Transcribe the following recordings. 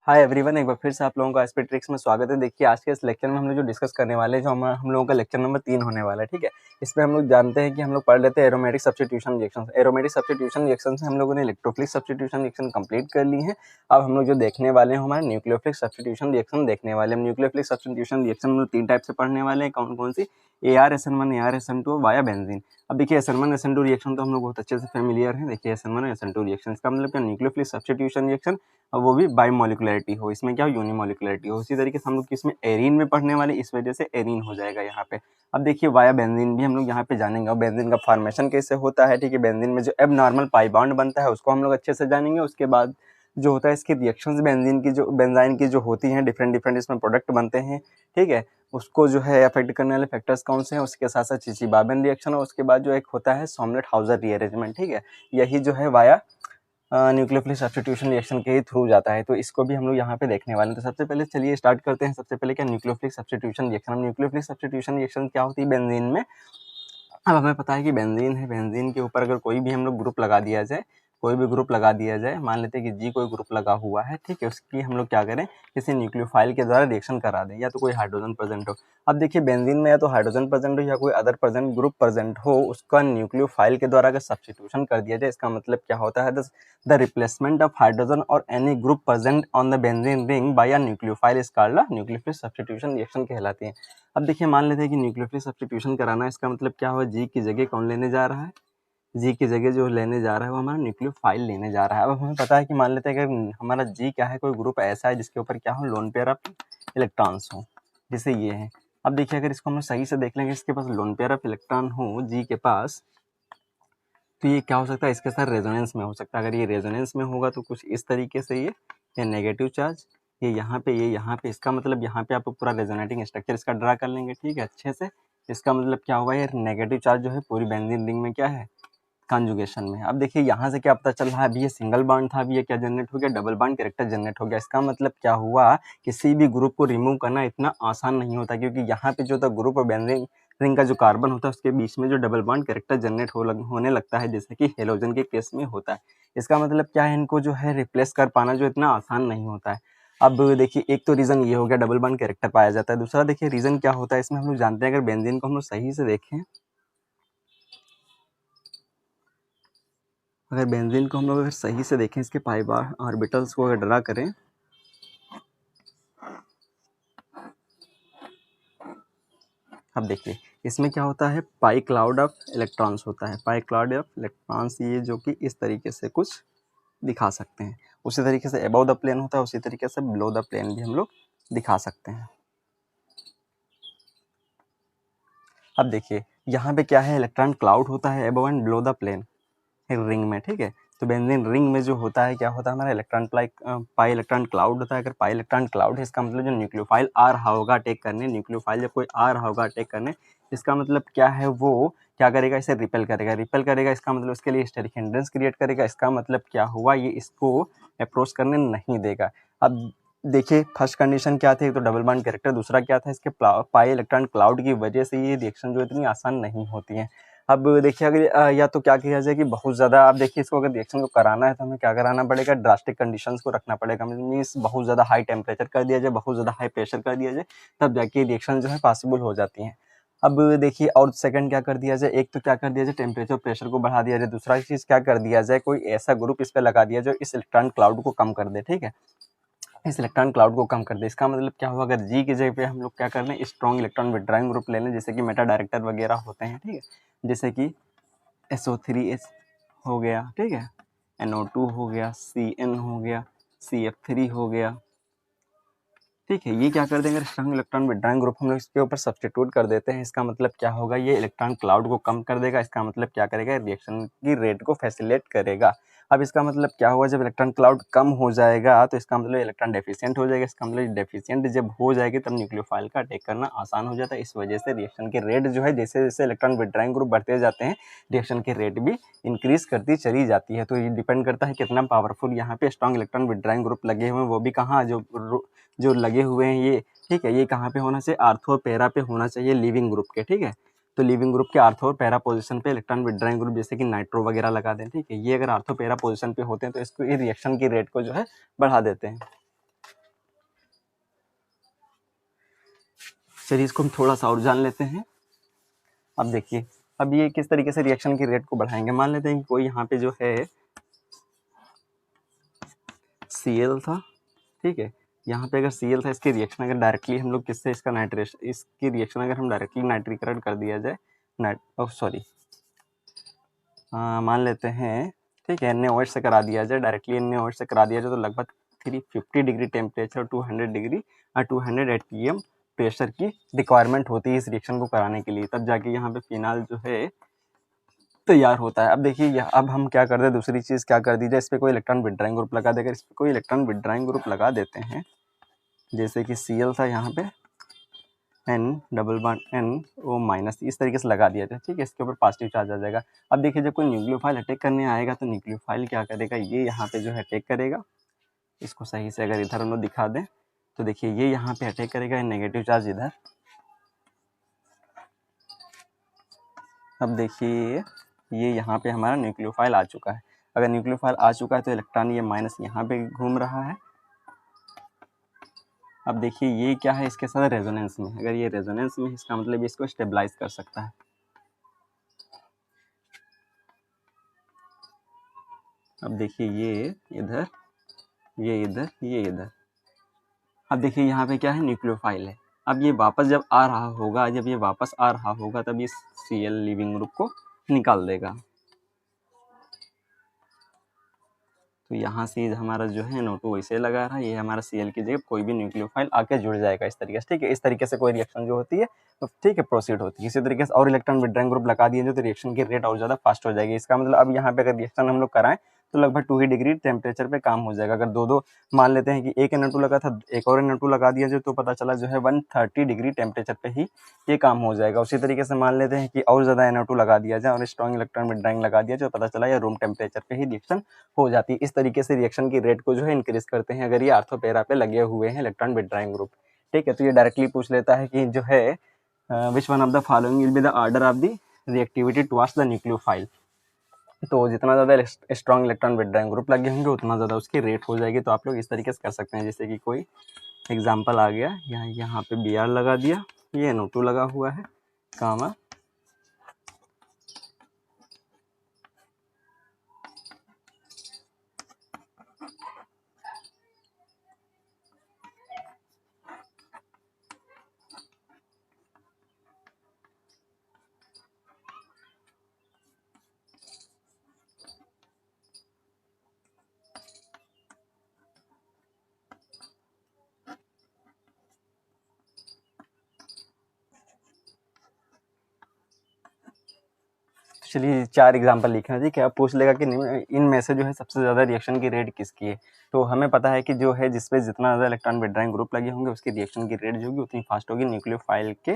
Hi everyone, एक बार फिर से आप लोगों का एसपी ट्रिक्स में स्वागत है। देखिए, आज के इस लेक्चर में हम लोग जो डिस्कस करने वाले हैं, जो हम लोगों का लेक्चर नंबर 3 होने वाला है। ठीक है, इसमें हम लोग जानते हैं कि हम लोग पढ़ लेते हैं aromatic substitution reaction. Aromatic substitution reaction से हम लोगों ने इलेक्ट्रोफिलिक सब्स्टिट्यूशन रिएक्शन कंप्लीट कर ली है। अब हम लोग जो देखने वाले हैं, हमारे न्यूक्लियोफिलिक सब्स्टिट्यूशन रिएक्शन देखने वाले हैं। न्यूक्लियोफिलिक सब्स्टिट्यूशन रिएक्शन हम लोग 3 टाइप से पढ़ने वाले हैं। कौन कौन सी? ArSN1 ArSN2 via benzene. अब देखिए, SN1 SN2 रिएक्शन तो हम लोग बहुत अच्छे से फेमिलियर हैं। देखिए, SN1 SN2 रिएक्शन, इसका मतलब क्या? न्यूक्लियोफिलिक सब्स्टिट्यूशन रिएक्शन, और वो भी बायोमोलिकुलरिटी हो। इसमें क्या हो? यूनिमोलिकुलरिटी हो। उसी तरीके से हम लोग इसमें एरीन में पढ़ने वाले, इस वजह से एरीन हो जाएगा यहाँ पे। अब देखिए, वाया बेंजीन भी हम लोग यहाँ पे जानेंगे, और बेंजीन का फॉर्मेशन कैसे होता है। ठीक है, बेंजीन में जो एबनॉर्मल पाई बॉन्ड बनता है उसको हम लोग अच्छे से जानेंगे। उसके बाद जो होता है इसकी रिएक्शंस बेंजाइन की जो होती हैं, डिफरेंट डिफरेंट इसमें प्रोडक्ट बनते हैं। ठीक है, उसको जो है अफेक्ट करने वाले फैक्टर्स कौन से हैं, उसके साथ साथ चिची-बाबेन रिएक्शन, और उसके बाद जो एक होता है सोमलेट-हाउज़र रीअरेंजमेंट। ठीक है, यही जो है वाया न्यूक्लियोफिलिक सब्स्टिट्यूशन रिएक्शन के ही थ्रू जाता है। तो इसको भी हम लोग यहाँ पे देखने वाले हैं। तो सबसे पहले चलिए स्टार्ट करते हैं। सबसे पहले क्या? Nucleophilic substitution reaction. Nucleophilic substitution reaction क्या होती है बेंजीन में? अब हमें पता है कि बेंजीन है। बेंजीन के ऊपर अगर कोई भी हम लोग ग्रुप लगा दिया जाए, कोई भी ग्रुप लगा दिया जाए, मान लेते हैं कि जी कोई ग्रुप लगा हुआ है। ठीक है, उसकी हम लोग क्या करें? किसी न्यूक्लियोफाइल के द्वारा रिएक्शन करा दें, या तो कोई हाइड्रोजन प्रेजेंट हो। अब देखिए, बेंजीन में या तो हाइड्रोजन प्रेजेंट हो या कोई अदर प्रेजेंट ग्रुप प्रेजेंट हो, उसका न्यूक्लियोफाइल के द्वारा अगर सब्स्टिट्यूशन कर दिया जाए, इसका मतलब क्या होता है? द रिप्लेसमेंट ऑफ हाइड्रोजन और any group present on the benzene ring by a nucleophile is called nucleophilic substitution reaction कहलाती है। अब देखिए, मान लेते हैं कि न्यूक्लियोफिलिक सब्स्टिट्यूशन कराना है, इसका मतलब क्या हुआ? जी की जगह कौन लेने जा रहा है? जी की जगह जो लेने जा रहा है वो हमारा न्यूक्लियोफाइल लेने जा रहा है। अब हमें पता है कि मान लेते हैं कि हमारा जी क्या है? कोई ग्रुप ऐसा है जिसके ऊपर क्या हो? लोन पेयर ऑफ इलेक्ट्रॉन्स हो, जैसे ये है। अब देखिए, अगर इसको हम सही से देख लेंगे, इसके पास लोन पेयर ऑफ इलेक्ट्रॉन हो जी के पास, तो ये क्या हो सकता है? इसके साथ रेजोनेंस में हो सकता है। अगर ये रेजोनेंस में होगा तो कुछ इस तरीके से ये नेगेटिव चार्ज, ये यहाँ पे, इसका मतलब यहाँ पे आप पूरा रेजोनेटिंग स्ट्रक्चर इसका ड्रा कर लेंगे। ठीक है, अच्छे से। इसका मतलब क्या होगा? ये नेगेटिव चार्ज जो है पूरी बेंजीन रिंग में क्या है? कॉन्जुगेशन में। अब देखिए, यहाँ से क्या पता चल रहा है? अभी ये सिंगल बॉन्ड था, अभी ये क्या जनरेट हो गया? डबल बॉन्ड कैरेक्टर जनरेट हो गया। इसका मतलब क्या हुआ? किसी भी ग्रुप को रिमूव करना इतना आसान नहीं होता, क्योंकि यहाँ पे जो था ग्रुप और बेंजीन रिंग का जो कार्बन होता है उसके बीच में जो डबल बॉन्ड कैरेक्टर जनरेट होने लगता है, जैसे कि हेलोजन के केस में होता है। इसका मतलब क्या है? इनको जो है रिप्लेस कर पाना जो इतना आसान नहीं होता है। अब देखिए, एक तो रीजन ये हो गया, डबल बॉन्ड कैरेक्टर पाया जाता है। दूसरा देखिए रीजन क्या होता है इसमें, हम लोग जानते हैं, अगर बेंजीन को हम लोग सही से देखें, अगर बेंजीन को हम लोग अगर सही से देखें, इसके पाई बार ऑर्बिटल्स को अगर ड्रा करें, अब देखिए इसमें क्या होता है? पाई क्लाउड ऑफ इलेक्ट्रॉन्स होता है। पाई क्लाउड ऑफ इलेक्ट्रॉन्स, ये जो कि इस तरीके से कुछ दिखा सकते हैं। उसी तरीके से अबव द प्लेन होता है, उसी तरीके से बिलो द प्लेन भी हम लोग दिखा सकते हैं। अब देखिए, यहाँ पे क्या है? इलेक्ट्रॉन क्लाउड होता है above and below the plane ring में। ठीक है, तो बेंजीन रिंग में जो होता है, क्या होता है? हमारा इलेक्ट्रॉन पाई इलेक्ट्रॉन क्लाउड होता है। अगर पाई इलेक्ट्रॉन क्लाउड है, इसका मतलब जो न्यूक्लियोफाइल आ रहा होगा अटैक करने, न्यूक्लियोफाइल जब कोई आ रहा होगा अटैक करने, इसका मतलब क्या है? वो क्या करेगा? इसे रिपेल करेगा। रिपेल करेगा, इसका मतलब इसके लिए स्टेरिक हिंड्रेंस क्रिएट करेगा। इसका मतलब क्या हुआ? ये इसको अप्रोच करने नहीं देगा। अब देखिए, फर्स्ट कंडीशन क्या थी? तो डबल बॉन्ड कैरेक्टर। दूसरा क्या था? इसके पाई इलेक्ट्रॉन क्लाउड की वजह से ये रिएक्शन जो इतनी आसान नहीं होती है। अब देखिए, अगर या तो क्या किया जाए कि बहुत ज़्यादा, आप देखिए इसको अगर रिएक्शन को कराना है तो हमें क्या कराना पड़ेगा? ड्रास्टिक कंडीशंस को रखना पड़ेगा। मीन्स बहुत ज़्यादा हाई टेम्परेचर कर दिया जाए, बहुत ज़्यादा हाई प्रेशर कर दिया जाए, तब जाके रिएक्शन जो है पॉसिबल हो जाती हैं। अब देखिए, और सेकंड क्या कर दिया जाए? एक तो क्या कर दिया जाए? टेम्परेचर प्रेशर को बढ़ा दिया जाए। दूसरा चीज़ क्या कर दिया जाए? कोई ऐसा ग्रुप इस पर लगा दिया जो इस इलेक्ट्रॉन क्लाउड को कम कर दे। ठीक है, इस इलेक्ट्रॉन क्लाउड को कम कर दे। इसका मतलब क्या हुआ? अगर जी की जगह पे हम लोग क्या कर लें? स्ट्रॉन्ग इलेक्ट्रॉन विड्रॉइंग ग्रुप ले लें, जैसे कि मेटा डायरेक्टर वगैरह होते हैं। ठीक है, जैसे कि SO3H हो गया। ठीक है, NO2 हो गया, CN हो गया, CF3 हो गया। ठीक है, ये क्या कर देंगे? स्ट्रॉन्ग इलेक्ट्रॉन विड्रॉइंग ग्रुप हम लोग इसके ऊपर सब्स्टिट्यूट कर देते हैं। इसका मतलब क्या होगा? ये इलेक्ट्रॉन क्लाउड को कम कर देगा। इसका मतलब क्या करेगा? रिएक्शन की रेट को फैसिलिटेट करेगा। अब इसका मतलब क्या होगा? जब इलेक्ट्रॉन क्लाउड कम हो जाएगा तो इसका मतलब इलेक्ट्रॉन डेफिशिएंट हो जाएगा। इसका मतलब डेफिशिएंट जब हो जाएगी तब न्यूक्लियोफाइल का अटैक करना आसान हो जाता है। इस वजह से रिएक्शन के रेट जो है, जैसे जैसे इलेक्ट्रॉन विड्रॉइंग ग्रुप बढ़ते जाते हैं, रिएक्शन के रेट भी इंक्रीज करती चली जाती है। तो ये डिपेंड करता है कितना पावरफुल यहाँ पे स्ट्रॉन्ग इलेक्ट्रॉन विड्रॉइंग ग्रुप लगे हुए हैं, वो भी कहाँ जो लगे हुए हैं ये। ठीक है, ये कहाँ पे होना चाहिए? आर्थो और पैरा पे होना चाहिए, लिविंग ग्रुप के। ठीक है, तो लिविंग ग्रुप के आर्थो और पैरा पोजीशन पे इलेक्ट्रॉन विड्रॉइंग ग्रुप जैसे कि नाइट्रो वगैरह लगा दें। ठीक है, ये अगर आर्थो पैरा पोजीशन पे होते हैं तो इसको ये रिएक्शन की रेट को जो है बढ़ा देते हैं। चलिए इसको हम थोड़ा सा और जान लेते हैं। अब देखिए, अब ये किस तरीके से रिएक्शन की रेट को बढ़ाएंगे। मान लेते हैं कि कोई यहाँ पे जो है Cl था, ठीक है। यहाँ पे अगर Cl था, इसकी रिएक्शन अगर डायरेक्टली हम लोग किससे इसका नाइट्रेशन, इसकी रिएक्शन अगर हम डायरेक्टली नाइट्रीकरण कर दिया जाए, मान लेते हैं, ठीक है, NaOH से करा दिया जाए, डायरेक्टली NaOH से करा दिया जाए, तो लगभग 350 डिग्री टेम्परेचर, 200 डिग्री और 200 atm प्रेशर की रिक्वायरमेंट होती है इस रिएक्शन को कराने के लिए, तब जाके यहाँ पे फिनाल जो है तैयार होता है। अब देखिए, अब हम क्या करते हैं, दूसरी चीज़ क्या कर दी जाए, इस पर कोई इलेक्ट्रॉन विड्राइंग ग्रुप लगा देकर, इस पर कोई इलेक्ट्रॉन विड्राइंग ग्रुप लगा देते हैं, जैसे कि Cl था, यहाँ पे N+N O- इस तरीके से लगा दिया जाए, ठीक है। इसके ऊपर पॉजिटिव चार्ज आ जाएगा। अब देखिए, जब कोई न्यूक्लियोफाइल अटैक करने आएगा तो न्यूक्लियोफाइल क्या करेगा, ये यहाँ पे जो है अटैक करेगा। इसको सही से अगर इधर हम लोग दिखा दें तो देखिए, ये यहाँ पे अटैक करेगा, नेगेटिव चार्ज इधर। अब देखिए, ये यहाँ पे हमारा न्यूक्लियोफाइल आ चुका है। अगर न्यूक्लियोफाइल आ चुका है तो इलेक्ट्रॉन ये माइनस यहाँ पे घूम रहा है। अब देखिए, ये क्या है, इसके साथ रेजोनेंस में। अगर ये रेजोनेंस में, इसका मतलब इसको स्टेबलाइज कर सकता है। अब देखिए, ये इधर, ये इधर, ये इधर। अब देखिए, यहाँ पे क्या है, न्यूक्लियोफाइल है। अब ये वापस जब आ रहा होगा, जब ये वापस आ रहा होगा, तब ये Cl लीविंग ग्रुप को निकाल देगा। तो यहाँ से हमारा जो है NO2 वैसे लगा रहा है, ये हमारा Cl की जगह कोई भी न्यूक्लियोफाइल आके जुड़ जाएगा इस तरीके से, ठीक है। इस तरीके से कोई रिएक्शन जो होती है तो ठीक है प्रोसीड होती है। इसी तरीके से और इलेक्ट्रॉन विड्राइंग ग्रुप लगा दिए तो रिएक्शन की रेट और ज़्यादा फास्ट हो जाएगी। इसका मतलब अब यहाँ पे अगर रिएक्शन हम लोग कराएं तो लगभग 2 ही डिग्री टेम्परेचर पे काम हो जाएगा। अगर दो मान लेते हैं कि एक NO2 लगा था, एक और NO2 लगा दिया जाए, तो पता चला जो है 130 डिग्री टेम्परेचर पे ही ये काम हो जाएगा। उसी तरीके से मान लेते हैं कि और ज़्यादा NO2 लगा दिया जाए और स्ट्रॉन्ग इलेक्ट्रॉन विड्राइंग लगा दिया जाए, तो पता चला ये रूम टेम्परेचर पे ही रिएक्शन हो जाती है। इस तरीके से रिएक्शन की रेट को जो है इंक्रीज करते हैं अगर ये आर्थोपेरा पे लगे हुए हैं इलेक्ट्रॉन विड्राइंग ग्रुप, ठीक है। तो ये डायरेक्टली पूछ लेता है कि जो है विच one of the following will be the order of the reactivity towards the nucleophile. तो जितना ज़्यादा स्ट्रॉन्ग इलेक्ट्रॉन विड्राइंग ग्रुप लगे होंगे उतना ज़्यादा उसकी रेट हो जाएगी। तो आप लोग इस तरीके से कर सकते हैं, जैसे कि कोई एग्जाम्पल आ गया, यहाँ पे Br लगा दिया, ये NO2 लगा हुआ है, कामा चलिए 4 एग्जाम्पल लिखे हैं, ठीक है। अब पूछ लेगा कि इनमें से जो है सबसे ज़्यादा रिएक्शन की रेट किसकी है। तो हमें पता है कि जो है जिसपे जितना ज़्यादा इलेक्ट्रॉन विड्राइंग ग्रुप लगे होंगे उसकी रिएक्शन की रेट जो होगी उतनी फास्ट होगी न्यूक्लियोफाइल के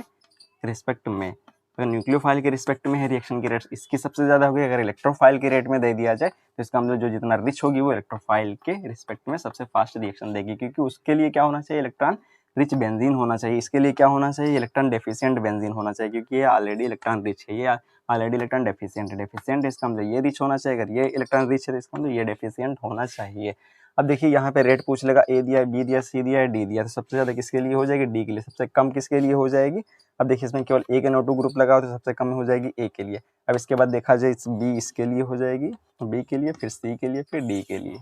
रिस्पेक्ट में। अगर न्यूक्लियोफाइल के रिस्पेक्ट में है रिएक्शन की रेट, इसकी सबसे ज़्यादा होगी। अगर इलेक्ट्रोफाइल के रेट में दे दिया जाए तो इसका मतलब जो जितना रिच होगी वो इलेक्ट्रोफाइल के रिस्पेक्ट में सबसे फास्ट रिएक्शन देगी, क्योंकि उसके लिए क्या होना चाहिए, इलेक्ट्रॉन रिच बेंजीन होना चाहिए। इसके लिए क्या होना चाहिए, इलेक्ट्रॉन डेफिशिएंट बेंजीन होना चाहिए, क्योंकि ये ऑलरेडी इलेक्ट्रॉन रिच है, ये ऑलरेडी इलेक्ट्रॉन डेफिशिएंट है। डेफिशिएंट इसका मतलब ये रिच होना चाहिए, अगर ये इलेक्ट्रॉन रिच है तो इसका मतलब ये डेफिशिएंट होना चाहिए। अब देखिए, यहाँ पे रेट पूछ लेगा, ए दिया, बी दिया, सी दिया, डी दिया, तो सबसे ज़्यादा किसके लिए हो जाएगी, डी के लिए। सबसे कम किसके लिए हो जाएगी, अब देखिए इसमें केवल एक NO2 ग्रुप लगा हो तो सबसे कम हो जाएगी ए के लिए। अब इसके बाद देखा जाए बी इसके लिए हो जाएगी, बी के लिए, फिर सी के लिए, फिर डी के लिए,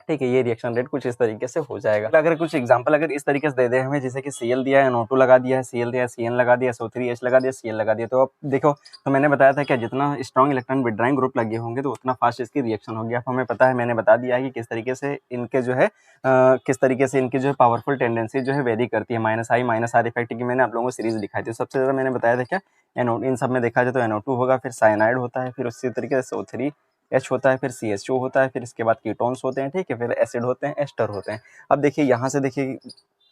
ठीक है। ये रिएक्शन रेट कुछ इस तरीके से हो जाएगा। अगर कुछ एग्जांपल अगर इस तरीके से दे दे हमें, जैसे कि Cl दिया है, NO2 लगा दिया है, Cl दिया है, Cn लगा दिया, SO3H लगा दिया, Cl लगा दिया, तो अब देखो, तो मैंने बताया था क्या, जितना स्ट्रॉन्ग इलेक्ट्रॉन विड्राइंग ग्रुप लगे होंगे तो उतना फास्ट इसकी रिएक्शन होगी। अब हमें पता है, मैंने बता दिया है कि किस तरीके से इनके जो है किस तरीके से इनकी जो है पावरफुल टेंडेंसी जो है वेरी करती है। -I - R इफेक्ट की मैंने आप लोगों को सीरीज दिखाई थी। सबसे ज़्यादा मैंने बताया था क्या, इन सब में देखा जाए तो NO2 होगा, फिर साइनाइड होता है, फिर उसी तरीके से SO3H होता है, फिर CHO होता है, फिर इसके बाद कीटोन्स होते हैं, ठीक है, फिर एसिड होते हैं, एस्टर होते हैं। अब देखिए, यहाँ से देखिए,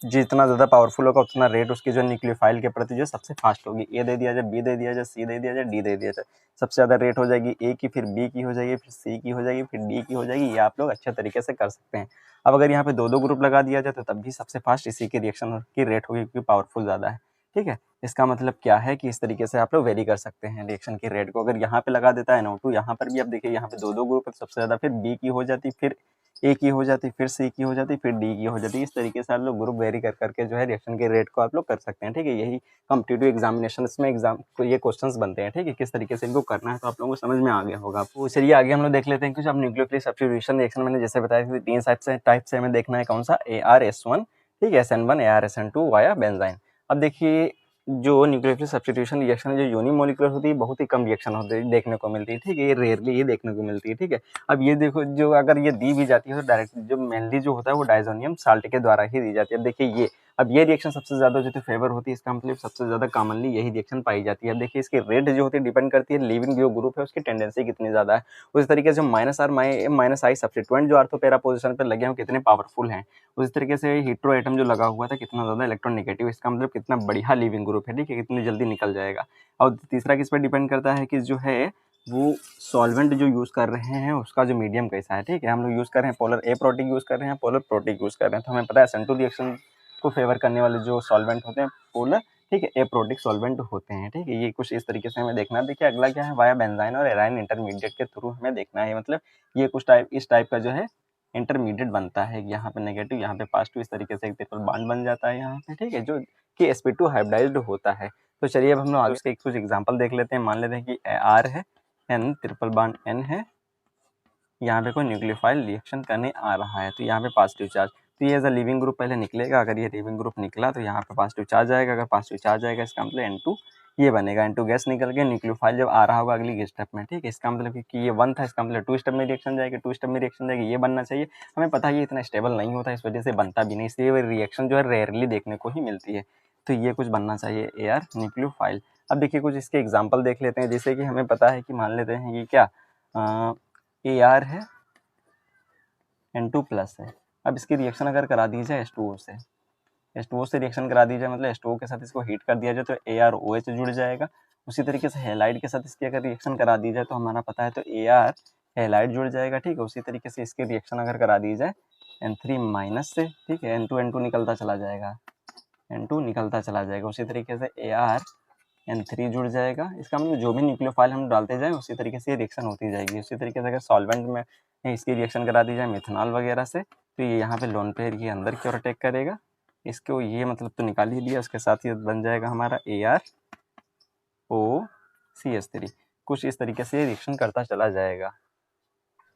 जितना ज़्यादा पावरफुल होगा उतना रेट उसकी जो न्यूक्लियोफाइल के प्रति जो सबसे फास्ट होगी। ए दे दिया जाए, बी दे दिया जाए, सी दे दिया जाए, डी दे दिया जाए, सबसे ज़्यादा रेट हो जाएगी ए की, फिर बी की हो जाएगी, फिर सी की हो जाएगी, फिर डी की हो जाएगी। ये आप लोग अच्छे तरीके से कर सकते हैं। अब अगर यहाँ पे 2-2 ग्रुप लगा दिया जाए तो तब भी सबसे फास्ट इसी की रिएक्शन की रेट होगी, क्योंकि पावरफुल ज़्यादा है, ठीक है। इसका मतलब क्या है कि इस तरीके से आप लोग वेरी कर सकते हैं रिएक्शन की रेट को। अगर यहाँ पे लगा देता है NO2, यहाँ पर भी आप देखिए यहाँ पे दो दो ग्रुप है, सबसे ज़्यादा फिर बी की हो जाती, फिर ए की हो जाती, फिर सी की हो जाती, फिर डी की हो जाती। इस तरीके से आप लोग ग्रुप वेरी कर करके जो है रिएक्शन के रेट को आप लोग कर सकते हैं, ठीक है। यही कॉम्पिटिटिव एग्जामिनेशन में एग्जाम को ये क्वेश्चंस बनते हैं, ठीक है। किस तरीके से इनको करना है तो आप लोगों को समझ में आ गया होगा। तो चलिए आगे हम लोग देख लेते हैं कुछ। अब न्यूक्लियोफिलिक सब्स्टिट्यूशन रिएक्शन मैंने जैसे बताया कि तीन टाइप से हमें देखना है, कौन सा, ArS1, ठीक है, SN1 ArSN2 वाया बेंजाइन। अब देखिए जो न्यूक्लियोफिलिक सब्स्टिट्यूशन रिएक्शन जो यूनिमोलिकुलर होती है, बहुत ही कम रिएक्शन होती है देखने को मिलती है, ठीक है। ये रेयरली ये देखने को मिलती है, ठीक है। अब ये देखो, जो अगर ये दी भी जाती है तो डायरेक्ट जो मेनली जो होता है वो डाइजोनियम साल्ट के द्वारा ही दी जाती है। अब देखिए ये, अब ये रिएक्शन सबसे ज्यादा जो फेवर होती है, इसका मतलब सबसे ज्यादा कॉमनली यही रिएक्शन पाई जाती है। अब देखिए इसकी रेट जो होती है डिपेंड करती है लिविंग जो ग्रुप है उसकी टेंडेंसी कितनी ज्यादा है। उसी तरीके से -R-I सब्स्टिट्यूएंट जो आर्थोपेरा पोजीशन पर लगे हैं कितने पावरफुल हैं। उसी तरीके से हीट्रो एटम जो लगा हुआ था कितना ज्यादा इलेक्ट्रॉन नेगेटिव, इसका मतलब कितना बढ़िया लिविंग ग्रुप है, ठीक है, कितनी जल्दी निकल जाएगा। और तीसरा किस पर डिपेंड करता है कि जो है वो सॉल्वेंट जो यूज कर रहे हैं उसका जो मीडियम कैसा है, ठीक है। हम लोग यूज कर रहे हैं पोलर ए प्रोटिक यूज कर रहे हैं, पोलर प्रोटिक यूज कर रहे हैं, तो हमें पता है SN2 रिएक्शन को फेवर करने वाले जो सॉल्वेंट होते हैं पोलर, ठीक है, ए प्रोटिक सॉल्वेंट होते हैं, ठीक है। ये कुछ इस तरीके से हमें देखना है। देखिए अगला क्या है, वाया बेंजाइन और एराइन इंटरमीडिएट के थ्रू हमें देखना है, मतलब ये कुछ इस टाइप का जो है इंटरमीडिएट बनता है, यहाँ पे नेगेटिव यहाँ पे पॉजिटिव, इस तरीके से एक ट्रिपल बॉन्ड बन जाता है यहाँ पे, ठीक है, जो कि sp2 हाइब्रिडाइज्ड होता है। तो चलिए अब हम लोग आगे उसके कुछ एग्जांपल देख लेते हैं। मान लेते हैं कि R है, N ट्रिपल बॉन्ड N है, यहाँ पे कोई न्यूक्लियोफाइल रिएक्शन करने आ रहा है, तो यहाँ पे पॉजिटिव चार्ज, तो ये एज अ लिविंग ग्रुप पहले निकलेगा। अगर ये लिविंग ग्रुप निकला तो यहाँ पे पॉजिटिव चार्ज आएगा, अगर पॉजिटिव चार्ज आएगा इसका मतलब N2 ये बनेगा। N2 गैस निकल के न्यूक्लियोफाइल जब आ रहा होगा अगली स्टेप में, ठीक है, इसका मतलब कि ये 1 था, इसका मतलब 2 स्टेप में रिएक्शन जाएगी, 2 स्टेप में रिएक्शन जाएगी, ये बनना चाहिए। हमें पता है ये इतना स्टेबल नहीं होता, इस वजह से बनता भी नहीं, इसलिए रिएक्शन जो है रेयरली देखने को ही मिलती है। तो ये कुछ बनना चाहिए AR न्यूक्लियोफाइल। अब देखिए कुछ इसके एग्जाम्पल देख लेते हैं, जैसे कि हमें पता है कि मान लेते हैं कि क्या AR है, N2 प्लस है। अब इसकी रिएक्शन अगर करा दी जाए H2O से, H2O से रिएक्शन करा दी जाए, मतलब H2O के साथ इसको हीट कर दिया जाए तो ArOH जुड़ जाएगा। उसी तरीके से हैलाइड के साथ इसकी अगर रिएक्शन करा दी जाए तो हमारा पता है तो AR हैलाइड जुड़ जाएगा, ठीक है। उसी तरीके से इसकी रिएक्शन अगर करा दी जाए N3 माइनस से, ठीक है, N2 निकलता चला जाएगा, N2 निकलता चला जाएगा। उसी तरीके से ArN3 जुड़ जाएगा। इसका मतलब जो भी न्यूक्लियोफाइल हम डालते जाएं उसी तरीके से रिएक्शन होती जाएगी। उसी तरीके से अगर सॉल्वेंट में इसकी रिएक्शन करा दी जाए मिथेनॉल वगैरह से, तो ये यहाँ पे लोन पेयर ये अंदर की ओर अटैक करेगा, इसको ये मतलब तो निकाल ही दिया, उसके साथ ये बन जाएगा हमारा ArOCH3। कुछ इस तरीके से रिएक्शन करता चला जाएगा।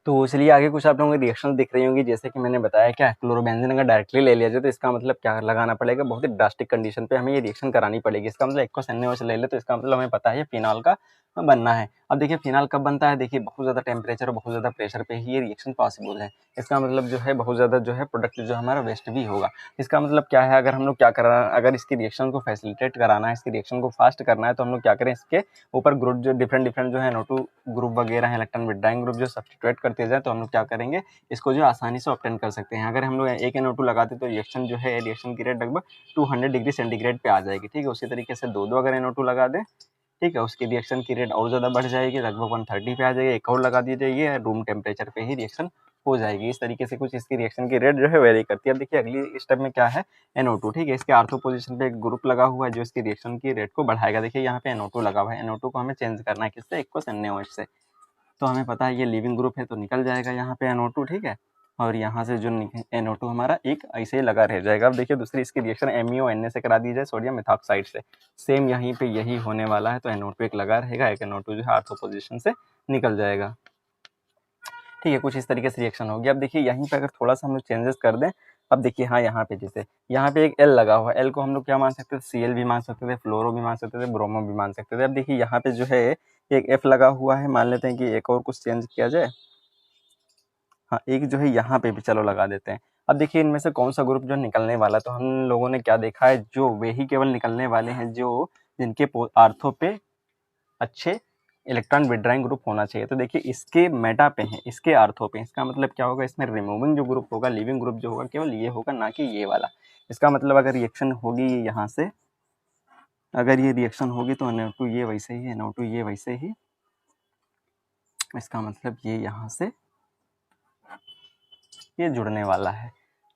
तो चलिए आगे कुछ आप लोगों को रिएक्शन दिख रही होंगी, जैसे कि मैंने बताया क्या क्लोरोबेंजीन अगर डायरेक्टली ले लिया जाए तो इसका मतलब क्या लगाना पड़ेगा, बहुत ही ड्रास्टिक कंडीशन पे हमें ये रिएक्शन करानी पड़ेगी। इसका मतलब एक्वस NaOH ले ले तो इसका मतलब हमें पता है फिनॉल का बनना है। अब देखिए फिनॉल कब बनता है, देखिए बहुत ज़्यादा टेम्परेचर और बहुत ज़्यादा प्रेशर पे ही ये रिएक्शन पॉसिबल है। इसका मतलब जो है बहुत ज़्यादा जो है प्रोडक्ट जो हमारा वेस्ट भी होगा। इसका मतलब क्या है, अगर हम लोग क्या करा, अगर इसकी रिएक्शन को फैसिलिटेट कराना है, इसकी रिएक्शन को फास्ट करना है, तो हम लोग क्या करें, इसके ऊपर ग्रुप जो डिफरेंट जो है NO2 ग्रुप वगैरह है, इलेक्ट्रॉन विड्राइंग ग्रुप जो सब्स्टिट्यूट करते जाए, तो हम लोग क्या करेंगे, इसको जो आसानी से ऑब्टेन कर सकते हैं। अगर हम लोग एक NO2 लगाते तो रिएक्शन जो है, रिएक्शन की रेट लगभग 200 डिग्री सेंटीग्रेड पे आ जाएगी, ठीक है। उसी तरीके से दो अगर NO2 लगा दें, ठीक है, उसकी रिएक्शन की रेट और ज़्यादा बढ़ जाएगी, लगभग 130 पे आ जाएगी। एक और लगा दीजिए, ये रूम टेम्परेचर पे ही रिएक्शन हो जाएगी। इस तरीके से कुछ इसकी रिएक्शन की रेट जो है वेरी करती है। अब देखिए अगली स्टेप में क्या है, NO2, ठीक है, इसके आर्थो पोजीशन पे एक ग्रुप लगा हुआ है जो इसकी रिएक्शन की रेट को बढ़ाएगा। देखिए यहाँ पे NO2 लगा हुआ है, NO2 को हमें चेंज करना है किससे, एक्वस NaOH से। तो हमें पता है ये लिविंग ग्रुप है तो निकल जाएगा यहाँ पे NO2, ठीक है, और यहाँ से जो NO2 हमारा एक ऐसे ही लगा रह जाएगा। अब देखिए दूसरी इसकी रिएक्शन MeO Na से करा दी जाए, सोडियम मेथॉक्साइड से, सेम यहीं पे यही होने वाला है। तो NO2 एक लगा रहेगा, एक NO2 जो है आर्थो पोजीशन से निकल जाएगा, ठीक है। कुछ इस तरीके से रिएक्शन होगी। अब देखिए यहीं पे अगर थोड़ा सा हम लोग चेंजेस कर दें, अब देखिए हाँ यहाँ पे जैसे यहाँ पे एक L लगा हुआ है, L को हम लोग क्या मान सकते थे, Cl भी मान सकते थे, फ्लोरो भी मान सकते थे, ब्रोमो भी मान सकते थे। अब देखिए यहाँ पे जो है एक F लगा हुआ है, मान लेते हैं कि एक और कुछ चेंज किया जाए, हाँ एक जो है यहाँ पे भी चलो लगा देते हैं। अब देखिए इनमें से कौन सा ग्रुप जो निकलने वाला है, तो हम लोगों ने क्या देखा है, जो वे ही केवल निकलने वाले हैं जो जिनके आर्थो पे अच्छे इलेक्ट्रॉन विड्राइंग ग्रुप होना चाहिए। तो देखिए इसके मेटा पे है, इसके आर्थो पे, इसका मतलब क्या होगा, इसमें रिमूविंग जो ग्रुप होगा, लिविंग ग्रुप जो होगा केवल ये होगा, ना कि ये वाला। इसका मतलब अगर रिएक्शन होगी यहाँ से, अगर ये रिएक्शन होगी तो NO2 ये वैसे ही, NO2 ये वैसे ही, इसका मतलब ये यहाँ से ये जुड़ने वाला है,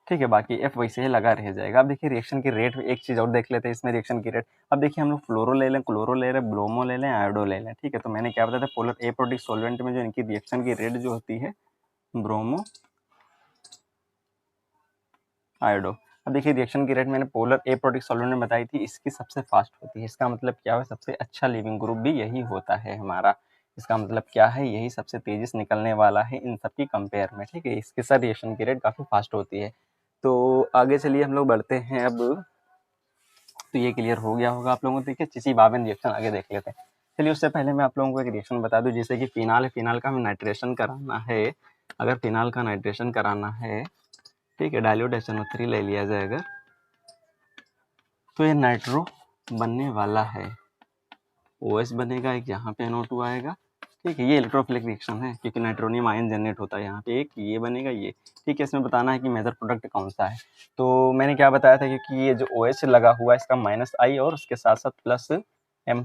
ठीक है, बाकी एफ वैसे ही लगा रह जाएगा। अब देखिए रिएक्शन की रेट, एक चीज़ और देख लेते हैं इसमें रिएक्शन की रेट। अब देखिए हम लोग फ्लोरो ले लें, क्लोरो ले लें, ब्रोमो ले लें, आयोडो ले लें, ठीक है। तो मैंने क्या बताया था, पोलर एप्रोटिक सॉल्वेंट में जो इनकी रिएक्शन की रेट जो होती है ब्रोमो आयोडो। अब देखिए रिएक्शन की रेट मैंने पोलर एप्रोटिक सॉल्वेंट में बताई थी, इसकी सबसे फास्ट होती है। इसका मतलब क्या है, सबसे अच्छा लिविंग ग्रुप भी यही होता है हमारा। इसका मतलब क्या है, यही सबसे तेजी से निकलने वाला है इन सब की कंपेयर में, ठीक है। इसके साथ रिएक्शन की रेट काफ़ी फास्ट होती है। तो आगे चलिए हम लोग बढ़ते हैं अब। तो ये क्लियर हो गया होगा आप लोगों को। देखिए चिचिबाबेन रिएक्शन आगे देख लेते हैं। चलिए उससे पहले मैं आप लोगों को एक रिएक्शन बता दूं, जैसे कि फिनाल है, फिनाल का हमें नाइट्रेशन कराना है। अगर फिनाल का नाइट्रेशन कराना है, ठीक है, डाइल्यूट HNO3 ले लिया जाए अगर, तो ये नाइट्रो बनने वाला है। OH बनेगा, एक यहाँ पे NO2 आएगा, ठीक है। ये इलेक्ट्रोफिलिक रिएक्शन है क्योंकि नाइट्रोनियम आयन जनरेट होता है यहाँ पे, एक ये बनेगा ये, ठीक है। इसमें बताना है कि मेजर प्रोडक्ट कौन सा है। तो मैंने क्या बताया था, क्योंकि ये जो OH लगा हुआ है इसका -I और उसके साथ साथ +M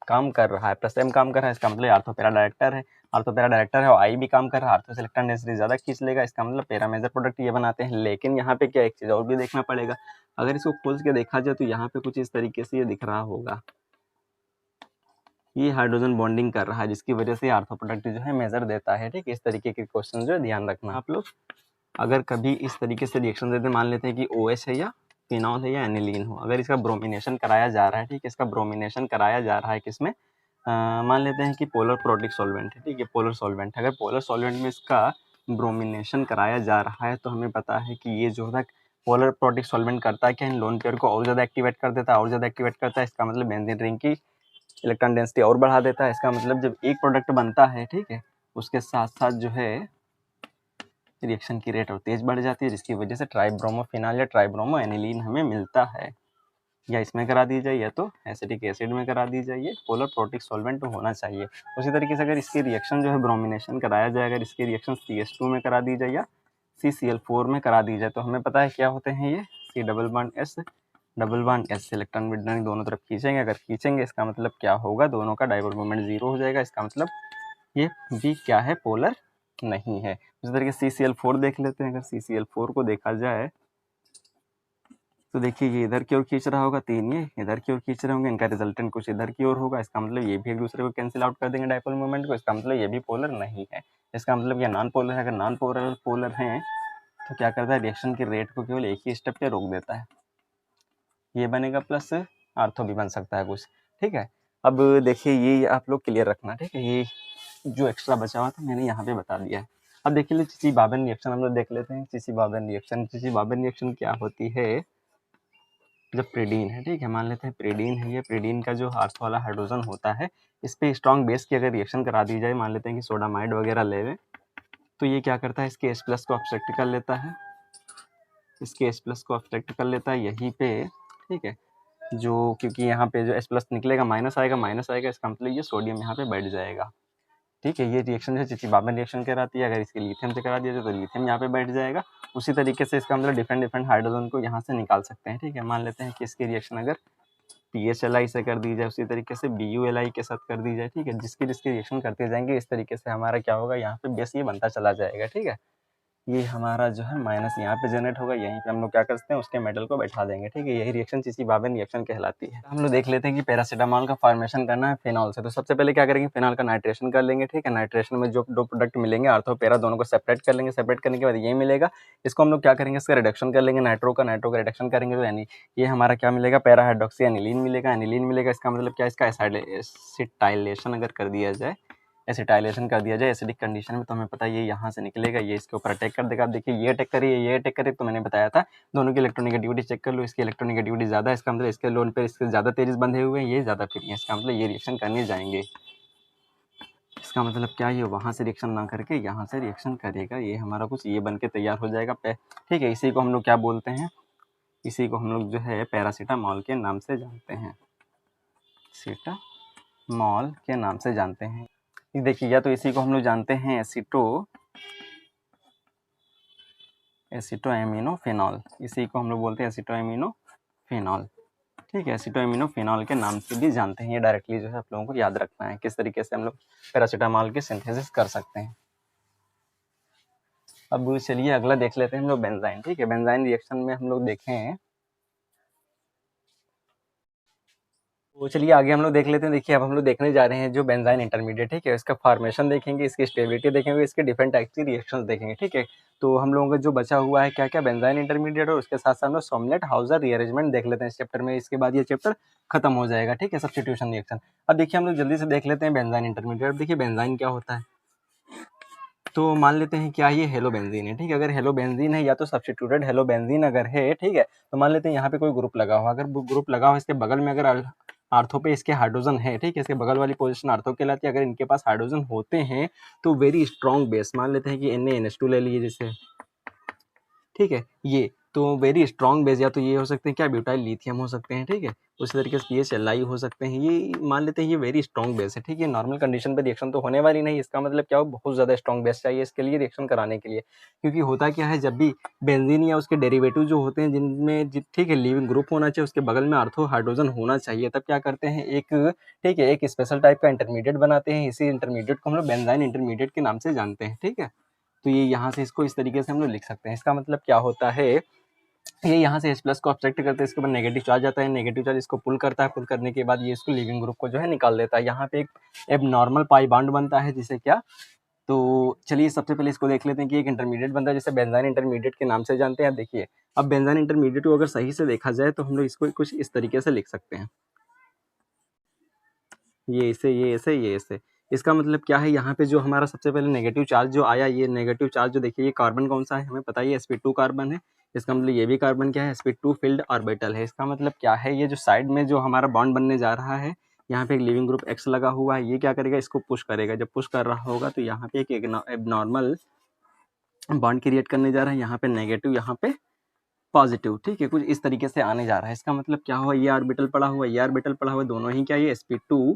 काम कर रहा है, +M काम कर रहा है, इसका मतलब आर्थोपेरा डायरेक्टर है, आर्थोपेरा डायरेक्टर है और I भी काम कर रहा है, आर्थो से इलेक्ट्रॉन डेंसिटी ज़्यादा खींच लेगा, इसका मतलब पैरा मेजर प्रोडक्ट ये बनाते हैं। लेकिन यहाँ पे क्या एक चीज़ और भी देखना पड़ेगा, अगर इसको खोल के देखा जाए तो यहाँ पे कुछ इस तरीके से ये दिख रहा होगा, ये हाइड्रोजन बॉन्डिंग कर रहा है, जिसकी वजह से आर्थो प्रोडक्ट जो है मेजर देता है, ठीक है। इस तरीके के क्वेश्चन जो है ध्यान रखना आप लोग। अगर कभी इस तरीके से रिएक्शन देते, मान लेते हैं कि OH है या फिनॉल है या एनिलीन हो, अगर इसका ब्रोमिनेशन कराया जा रहा है, ठीक है, इसका ब्रोमिनेशन कराया जा रहा है किसमें, मान लेते हैं कि पोलर प्रोटिक सॉल्वेंट है, ठीक है, पोलर सॉल्वेंट। अगर पोलर सॉल्वेंट में इसका ब्रोमिनेशन कराया जा रहा है तो हमें पता है कि ये जो है पोलर प्रोटिक सॉल्वेंट करता है क्या, इन लोन पेयर को और ज़्यादा एक्टिवेट कर देता है, और ज़्यादा एक्टिवेट करता है। इसका मतलब बेंजीन रिंग की इलेक्ट्रॉन डेंसिटी और बढ़ा देता है। इसका मतलब जब एक प्रोडक्ट बनता है, ठीक है, उसके साथ साथ जो है रिएक्शन की रेट और तेज बढ़ जाती है, जिसकी वजह से ट्राइब्रोमोफिनॉल या ट्राइब्रोमो एनिलीन हमें मिलता है। या इसमें करा दी जाए या तो एसिटिक एसिड में करा दी जाए, पोलर प्रोटिक सॉल्वेंट होना चाहिए। उसी तरीके से अगर इसकी रिएक्शन जो है ब्रोमिनेशन कराया जाए, अगर इसकी रिएक्शन CH2 में करा दी जाए या CCl4 में करा दी जाए, तो हमें पता है क्या होते हैं ये, C double bond S electron withdrawing दोनों तरफ खींचेंगे। अगर खींचेंगे इसका मतलब क्या होगा, दोनों का डाइपोल मोमेंट 0 हो जाएगा। इसका मतलब ये भी क्या है, पोलर नहीं है। उसी तरीके CCl4 देख लेते हैं। अगर CCl4 को देखा जाए तो देखिए ये इधर की ओर खींच रहा होगा, 3 ये इधर की ओर खींच रहे होंगे, इनका रिजल्टेंट कुछ इधर की ओर होगा। इसका मतलब ये भी एक दूसरे को कैंसिल आउट कर देंगे डाइपोल मोमेंट को। इसका मतलब ये भी पोलर नहीं है। इसका मतलब ये नॉन पोलर है। अगर नॉन पोलर हैं तो क्या करता है, रिएक्शन की रेट को केवल एक ही स्टेप पे रोक देता है। ये बनेगा प्लस आर्थो भी बन सकता है कुछ, ठीक है। अब देखिए ये आप लोग क्लियर रखना, ठीक है। ये जो एक्स्ट्रा बचा हुआ था मैंने यहाँ पे बता दिया है। अब देखिए चिचिबाबेन रिएक्शन हम लोग देख लेते हैं। चिचिबाबेन रिएक्शन क्या होती है, जब प्रीडीन है, ठीक है, मान लेते हैं प्रीडीन है, ये प्रीडीन का जो आर्थो वाला हाइड्रोजन होता है, इस पे स्ट्रॉन्ग बेस की अगर रिएक्शन करा दी जाए, मान लेते हैं कि सोडामाइड वगैरह ले लें, तो ये क्या करता है, इसके H+ को ऑब्स्ट्रक्ट कर लेता है, इसके H+ को ऑब्स्ट्रक्ट कर लेता है यहीं पे, ठीक है। जो क्योंकि यहाँ पे जो H+ निकलेगा माइनस आएगा, इसका मतलब ये सोडियम यहाँ पे बैठ जाएगा, ठीक है। ये रिएक्शन जो चिचिबाबेन रिएक्शन कहलाती है। अगर इसके लिथियम से करा दिया जाए तो लिथियम यहाँ पे बैठ जाएगा। उसी तरीके से इसका मतलब डिफरेंट हाइड्रोजन को यहाँ से निकाल सकते हैं, ठीक है। मान लेते हैं कि इसकी रिएक्शन अगर PHLi से कर दी जाए, उसी तरीके से BuLi के साथ कर दी जाए, ठीक है। जिसकी रिएक्शन करते जाएंगे इस तरीके से हमारा क्या होगा, यहाँ पे बेस ये बनता चला जाएगा, ठीक है। ये हमारा जो है माइनस यहाँ पे जनरेट होगा, यहीं पे हम लोग क्या करते हैं, उसके मेटल को बैठा देंगे, ठीक है। यही रिएक्शन चिचिबाबेन रिएक्शन कहलाती है। हम लोग देख लेते हैं कि पैरासीटामोल का फॉर्मेशन करना है फिनॉल से। तो सबसे पहले क्या करेंगे, फिनॉल का नाइट्रेशन कर लेंगे, ठीक है। नाइट्रेशन में जो दो प्रोडक्ट मिलेंगे आर्थो पैरा, दोनों को सेपरेट कर लेंगे। सेपरेट करने के बाद ये मिलेगा, इसको हम लोग क्या करेंगे, इसका रिडक्शन कर लेंगे, नाइट्रो का रिडक्शन करेंगे तो यानी ये हमारा क्या मिलेगा, पैरा हाइड्रोक्सी एनिलीन मिलेगा। इसका मतलब क्या, इसका एसिटाइलेशन अगर कर दिया जाए, एसिटाइलेशन कर दिया जाए एसिडिक कंडीशन में, तो हमें पता है ये यहाँ से निकलेगा, ये इसके ऊपर अटैक कर देगा। आप देखिए ये अटैक करिए, तो मैंने बताया था दोनों की इलेक्ट्रोनेगेटिविटी चेक कर लो, इसकी इलेक्ट्रोनेगेटिविटी ज़्यादा है, इसका मतलब इसके लोन पे इसके ज़्यादा तेजी बंधे हुए हैं, ये ज़्यादा फ्री है, इसका मतलब ये रिएक्शन करने जाएंगे। इसका मतलब क्या, ये वहाँ से रिएक्शन ना करके यहाँ से रिएक्शन करेगा, ये हमारा कुछ ये बन के तैयार हो जाएगा, ठीक है। इसी को हम लोग क्या बोलते हैं, इसी को हम लोग जो है पैरासीटामोल के नाम से जानते हैं, सीटामोल के नाम से जानते हैं। देखिए या तो इसी को हम लोग जानते हैं एसिटोएमिनोफेनॉल, इसी को हम लोग बोलते हैं एसिटोएमिनोफेनॉल, ठीक है। एसिटोएमिनोफेनॉल के नाम से भी जानते हैं। ये डायरेक्टली जो है आप लोगों को याद रखना है किस तरीके से हम लोग पैरासीटामोल की सिंथेसिस कर सकते हैं। अब चलिए अगला देख लेते हैं हम लोग बेंजाइन। ठीक है, बेंजाइन रिएक्शन में हम लोग देखें तो चलिए आगे हम लोग देख लेते हैं। देखिए अब हम लोग देखने जा रहे हैं जो बेंजाइन इंटरमीडिएट। ठीक है, इसका फॉर्मेशन देखेंगे, इसकी स्टेबिलिटी देखेंगे, इसके डिफरेंट टाइप्स की रिएक्शंस देखेंगे। ठीक है, तो हम लोगों का जो बचा हुआ है क्या क्या, बेंजाइन इंटरमीडिएट और उसके साथ साथ हम लोग सोमलेट हाउसर रीअरेंजमेंट देख लेते हैं इस चैप्टर में। इसके बाद ये चैप्टर खत्म हो जाएगा। ठीक है, सब्स्टिट्यूशन रिएक्शन। अब देखिए हम लोग जल्दी से देख लेते हैं बेंजाइन इंटरमीडिएट। देखिए बेंजाइन क्या होता है, तो मान लेते हैं क्या ये हेलो बेंजीन है। ठीक है, अगर हेलो बेंजीन है या तो सब्स्टिट्यूटेड हेलो बेंजीन अगर है, ठीक है, तो मान लेते हैं यहाँ पे कोई ग्रुप लगा हुआ। अगर ग्रुप लगा हुआ इसके बगल में अगर आर्थो पे इसके हाइड्रोजन है, ठीक है, इसके बगल वाली पोजीशन आर्थो कहलाती है। अगर इनके पास हाइड्रोजन होते हैं तो वेरी स्ट्रॉन्ग बेस, मान लेते हैं कि NaNH2 ले लिए जैसे, ठीक है, ये तो वेरी स्ट्रॉन्ग बेस, या तो ये हो सकते हैं क्या, ब्यूटाइल लिथियम हो सकते हैं। ठीक है, उसी तरीके से PHLi हो सकते हैं। ये मान लेते हैं ये वेरी स्ट्रॉन्ग बेस है। ठीक है, नॉर्मल कंडीशन पे रिएक्शन तो होने वाली नहीं। इसका मतलब क्या हो, बहुत ज़्यादा स्ट्रॉन्ग बेस चाहिए इसके लिए रिएक्शन कराने के लिए। क्योंकि होता क्या है, जब भी बेंजीन या उसके डेरिवेटिव जो होते हैं जिनमें ठीक है लिविंग ग्रुप होना चाहिए, उसके बगल में आर्थो हाइड्रोजन होना चाहिए, तब क्या करते हैं एक, ठीक है, एक स्पेशल टाइप का इंटरमीडिएट बनाते हैं। इसी इंटरमीडिएट को हम लोग बेंजाइन इंटरमीडिएट के नाम से जानते हैं। ठीक है, तो ये यहाँ से इसको इस तरीके से हम लोग लिख सकते हैं। इसका मतलब क्या होता है, ये यहाँ से H+ को ऑब्जेक्ट करते हैं, इसके बाद नेगेटिव चार्ज आता है, नेगेटिव चार्ज इसको पुल करता है, पुल करने के बाद ये इसको लिविंग ग्रुप को जो है निकाल देता है। यहाँ पे एक एबनॉर्मल पाई बॉन्ड बनता है जिसे क्या, तो चलिए सबसे पहले इसको देख लेते हैं कि एक इंटरमीडिएट बनता है जिसे बेंजाइन इंटरमीडिएट के नाम से जानते हैं। अब देखिए, अब बेंजाइन इंटरमीडिएट को अगर सही से देखा जाए तो हम लोग इसको कुछ इस तरीके से लिख सकते हैं, ये ऐसे, ये ऐसे, ये ऐसे। इसका मतलब क्या है, यहाँ पे जो हमारा सबसे पहले नेगेटिव चार्ज जो आया, ये नेगेटिव चार्ज जो देखिए, ये कार्बन कौन सा है हमें पता है, sp2 कार्बन है। इसका मतलब ये भी कार्बन क्या है, sp2 फील्ड ऑर्बिटल है। इसका मतलब क्या है, ये जो साइड में जो हमारा बॉन्ड बनने जा रहा है, यहाँ पे एक लिविंग ग्रुप X लगा हुआ है, ये क्या करेगा, इसको पुश करेगा। जब पुश कर रहा होगा तो यहाँ पे एक एबनॉर्मल बॉन्ड क्रिएट करने जा रहा है, यहाँ पे नेगेटिव, यहाँ पे पॉजिटिव। ठीक है, कुछ इस तरीके से आने जा रहा है। इसका मतलब क्या हुआ, ये ऑर्बिटल पड़ा हुआ है, ये ऑर्बिटल पड़ा हुआ है, दोनों ही क्या, ये sp2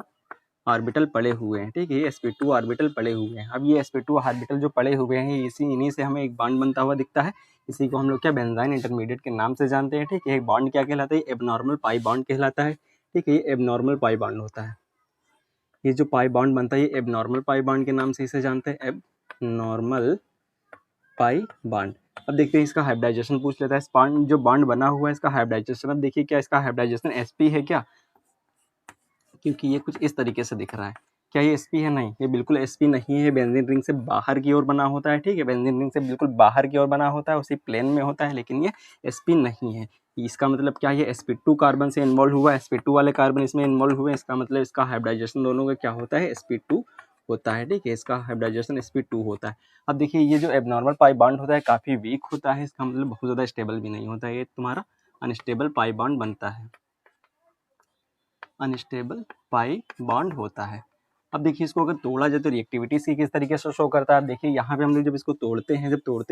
ऑर्बिटल पड़े हुए हैं। ठीक है, ये sp2 ऑर्बिटल पड़े हुए हैं। अब ये sp2 ऑर्बिटल जो पड़े हुए हैं, इन्हीं से हमें एक बॉन्ड बनता हुआ दिखता है। इसी को हम लोग क्या, बेंजाइन इंटरमीडिएट के नाम से जानते हैं। ठीक है, एक बॉन्ड क्या कहलाता है, एबनॉर्मल पाई बॉन्ड कहलाता है। ठीक है, ये एबनॉर्मल पाई बॉन्ड होता है। ये जो पाई बॉन्ड बनता है, ये एबनॉर्मल पाई बॉन्ड के नाम से इसे जानते हैं, एबनॉर्मल पाई बॉन्ड। अब देखते हैं इसका हाइब्रिडाइजेशन पूछ लेता है। इस बॉन्ड जो बॉन्ड बना हुआ है इसका हाइब्रिडाइजेशन, अब देखिए क्या इसका हाइब्रिडाइजेशन sp है क्या, क्योंकि ये कुछ इस तरीके से दिख रहा है। क्या ये sp है, नहीं, ये बिल्कुल sp नहीं है, बेंजीन रिंग से बाहर की ओर बना होता है। ठीक है, बेंजीन रिंग से बिल्कुल बाहर की ओर बना होता है, उसी प्लेन में होता है, लेकिन ये sp नहीं है। इसका मतलब क्या, ये sp2 कार्बन से इन्वॉल्व हुआ है, sp2 वाले कार्बन इसमें इन्वॉल्व हुए। इसका मतलब इसका हाइब्रिडाइजेशन दोनों का क्या होता है, sp2 होता है। ठीक है, इसका हाइब्रिडाइजेशन sp2 होता है। अब देखिए ये जो एबनॉर्मल पाई बॉन्ड होता है काफ़ी वीक होता है, इसका मतलब बहुत ज़्यादा स्टेबल भी नहीं होता है, ये तुम्हारा अनस्टेबल पाई बॉन्ड बनता है, अनस्टेबल पाई बॉन्ड होता है। अब देखिए इसको अगर तोड़ा जाए तो रिएक्टिविटी सी किस तरीके से शो करता है। अब देखिए यहाँ पे हम लोग जब इसको तोड़ते हैं,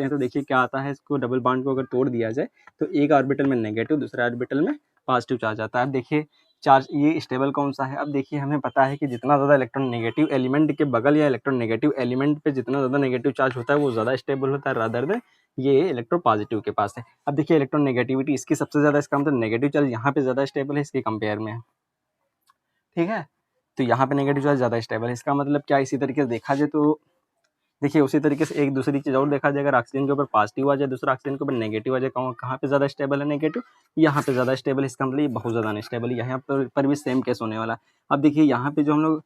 तो देखिए क्या आता है, इसको डबल बॉन्ड को अगर तोड़ दिया जाए तो एक ऑर्बिटल में नेगेटिव, दूसरे ऑर्बिटल में पॉजिटिव चार्ज आता है। अब देखिए चार्ज ये स्टेबल कौन सा है, अब देखिए हमें पता है कि जितना ज़्यादा इलेक्ट्रॉन नेगेटिव एलिमेंट के बगल या इलेक्ट्रॉन नेगेटिव एलिमेंट पे जितना ज़्यादा नेगेटिव चार्ज होता है वो ज़्यादा स्टेबल होता है, रादर देन ये इलेक्ट्रो पॉजिटिव के पास है। अब देखिए इलेक्ट्रॉन नेगेटिविटी इसकी सबसे ज़्यादा, इसका मतलब नेगेटिव चार्ज यहाँ पे ज़्यादा स्टेबल है इसके कंपेयर में। ठीक है, तो यहाँ पे नेगेटिव चार्ज ज़्यादा स्टेबल है। इसका मतलब क्या, इसी तरीके से देखा जाए तो देखिए उसी तरीके से एक दूसरी चीज़ और देखा जाए, अगर ऑक्सीजन के ऊपर पॉजिटिव आ जाए, दूसरा ऑक्सीजन के ऊपर नेगेटिव आ जाए, कहाँ पे ज़्यादा स्टेबल है, नेगेटिव, यहाँ पे ज़्यादा स्टेबल है। इसका मतलब ये बहुत ज़्यादा अनस्टेबल है। यहाँ पर भी सेम केस होने वाला। अब देखिए यहाँ पे जो हम लोग,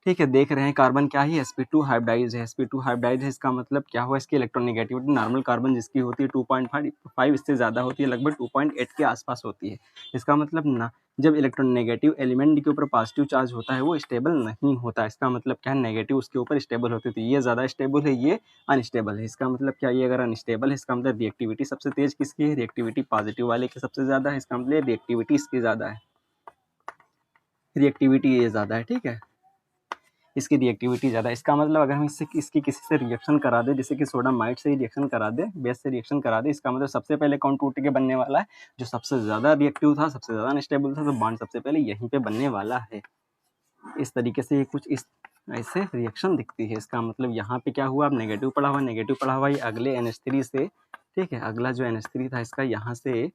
ठीक है, देख रहे हैं कार्बन क्या है, sp2 हाइब्रिडाइज है, sp2 हाइब्रिडाइज है। इसका मतलब क्या हुआ, इसकी इलेक्ट्रोनेगेटिविटी नॉर्मल कार्बन जिसकी होती है 2.5, इससे ज़्यादा होती है, लगभग 2.8 के आसपास होती है। इसका मतलब ना, जब इलेक्ट्रोनेगेटिव एलिमेंट के ऊपर पॉजिटिव चार्ज होता है वो स्टेबल नहीं होता। इसका मतलब क्या है, नेगेटिव उसके ऊपर स्टेबल होती है, तो ये ज़्यादा स्टेबल है, ये अनस्टेबल है। इसका मतलब क्या, ये अगर अनस्टेबल है, इसका मतलब रिएक्टिविटी सबसे तेज किसकी है, रिएक्टिविटी पॉजिटिव वाले की सबसे ज़्यादा है। इसका मतलब रिएक्टिविटी इसकी ज़्यादा है, रिएक्टिविटी ये ज़्यादा है। ठीक है, इसकी रिएक्टिविटी ज़्यादा है। इसका मतलब अगर हम इसकी किसी से रिएक्शन करा दे, जैसे कि सोडामाइड से रिएक्शन करा दे, बेस से रिएक्शन करा दे, इसका मतलब सबसे पहले कौन टूट के बनने वाला है, जो सबसे ज़्यादा रिएक्टिव था, सबसे ज़्यादा अनस्टेबल था, तो बॉन्ड सबसे पहले यहीं पे बनने वाला है। इस तरीके से कुछ इस ऐसे रिएक्शन दिखती है। इसका मतलब यहाँ पे क्या हुआ, अब नेगेटिव पड़ा हुआ, नेगेटिव पड़ा हुआ, ये अगले NH3 से, ठीक है, अगला जो NH3 था इसका यहाँ से,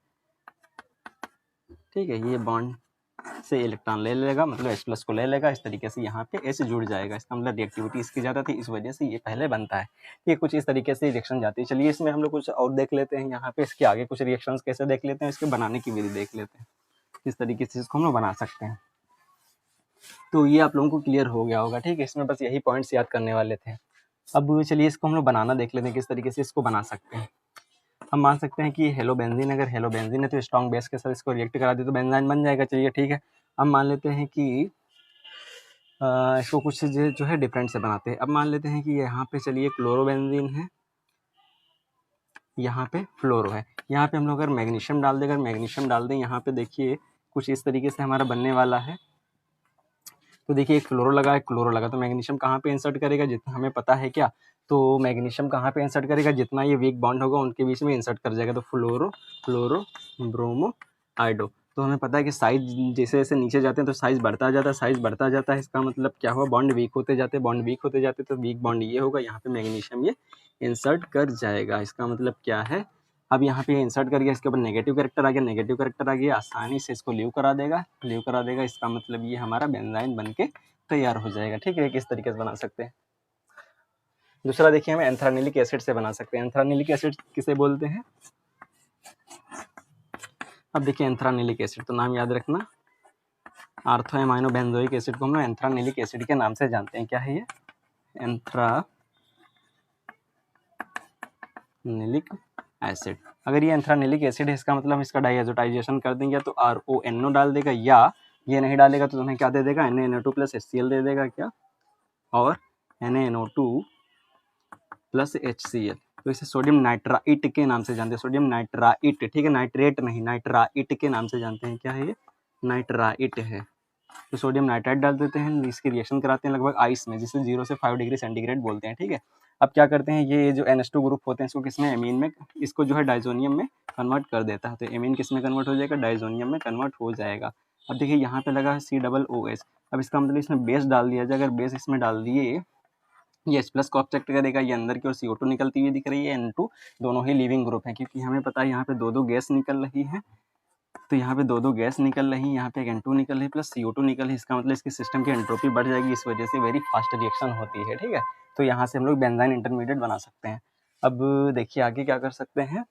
ठीक है, ये बॉन्ड से इलेक्ट्रॉन ले लेगा, मतलब H+ को ले लेगा, इस तरीके से यहाँ पे H जुड़ जाएगा। इसका मतलब रिएक्टिविटी इसकी ज़्यादा थी, इस वजह से ये पहले बनता है। ये कुछ इस तरीके से रिएक्शन जाती है। चलिए इसमें हम लोग कुछ और देख लेते हैं, यहाँ पे इसके आगे कुछ रिएक्शंस कैसे देख लेते हैं, इसके बनाने की विधि देख लेते हैं, किस तरीके से इसको हम लोग बना सकते हैं। तो ये आप लोगों को क्लियर हो गया होगा, ठीक है। इसमें बस यही पॉइंट्स याद करने वाले थे। अब चलिए इसको हम लोग बनाना देख लेते हैं, किस तरीके से इसको बना सकते हैं। हम मान सकते हैं कि हेलो बेंजीन, अगर हेलो बेंजीन है तो स्ट्रॉन्ग बेस के साथ इसको रिएक्ट करा दे तो बेंजाइन बन जाएगा। चलिए ठीक है, अब मान लेते हैं कि इसको कुछ जो है डिफरेंट से बनाते हैं। अब मान लेते हैं कि यहाँ पे चलिए क्लोरोबेंजीन है, यहाँ पे फ्लोरो है। यहाँ पे हम लोग अगर मैग्नीशियम डाल दें, यहाँ पे देखिए कुछ इस तरीके से हमारा बनने वाला है। तो देखिए एक फ्लोरो लगा, एक क्लोरो लगा, तो मैग्नीशियम कहाँ पे इंसर्ट करेगा, जितना हमें पता है क्या, तो मैग्नीशियम कहाँ पे इंसर्ट करेगा, जितना ये वीक बॉन्ड होगा उनके बीच में इंसर्ट कर जाएगा। तो फ्लोरो, क्लोरो, ब्रोमो, आइडो। तो हमें पता है कि साइज जैसे जैसे नीचे जाते हैं तो साइज बढ़ता जाता है, साइज बढ़ता जाता है। इसका मतलब क्या हुआ, बॉन्ड वीक होते जाते, बॉन्ड वीक होते जाते, तो वीक बॉन्ड ये होगा, यहाँ पे मैग्नीशियम ये इंसर्ट कर जाएगा। इसका मतलब क्या है, अब यहाँ पे इंसर्ट कर गया, इसके ऊपर नेगेटिव कैरेक्टर आ गया, नेगेटिव कैरेक्टर आ गया, आसानी से इसको लीव करा देगा, लीव करा देगा। इसका मतलब ये हमारा बेंजाइन बन के तैयार हो जाएगा, ठीक है। किस तरीके से बना सकते हैं। दूसरा देखिए हम एंथ्रानिलिक एसिड से बना सकते हैं। एंथ्रानिलिक एसिड किसे बोलते हैं, अब देखिए एंथ्रानिलिक एसिड तो नाम याद रखना, आर्थो एमाइनो बेंजोइक एसिड को हम लोग एंथ्रानिलिक एसिड के नाम से जानते हैं। क्या है ये, एंथ्रानिलिक एसिड। अगर ये एंथ्रानिलिक एसिड है, इसका मतलब इसका डाइएजोटाइजेशन कर देंगे तो RONO डाल देगा, या ये नहीं डालेगा तो तुम्हें क्या दे देगा, NaNO2 + HCl दे देगा क्या, और NaNO2 + HCl। तो इसे सोडियम नाइट्राइट के नाम से जानते हैं, सोडियम नाइट्राइट, ठीक है, नाइट्रेट नहीं, नाइट्राइट के नाम से जानते हैं। क्या है ये, नाइट्राइट है। तो सोडियम नाइट्राइट डाल देते हैं, इसकी रिएक्शन कराते हैं लगभग आइस में, जिसे 0 से 5 डिग्री सेंटीग्रेड बोलते हैं, ठीक है। अब क्या करते हैं, ये जो NH2 ग्रुप होते हैं इसको किसमें, एमीन में, इसको जो है डाइजोनियम में कन्वर्ट कर देता है। तो एमीन किस में कन्वर्ट हो जाएगा, डाइजोनियम में कन्वर्ट हो जाएगा। अब देखिए यहाँ पे लगा है COOH। अब इसका मतलब इसमें बेस डाल दिया जाए, अगर बेस इसमें डाल दिए, ये H+ को ऑब्जेक्ट करेगा, ये अंदर की ओर CO2 निकलती हुई दिख रही है, N2, दोनों ही लिविंग ग्रुप है, क्योंकि हमें पता है यहाँ पे दो गैस निकल रही है। तो यहाँ पे दो गैस निकल रही है, यहाँ पे एक N2 निकल रही प्लस CO2 निकल रही है। इसका मतलब इसके सिस्टम की एंट्रोपी बढ़ जाएगी, इस वजह से वेरी फास्ट रिएक्शन होती है, ठीक है। तो यहाँ से हम लोग बेंजाइन इंटरमीडिएट बना सकते हैं। अब देखिए आगे क्या कर सकते हैं।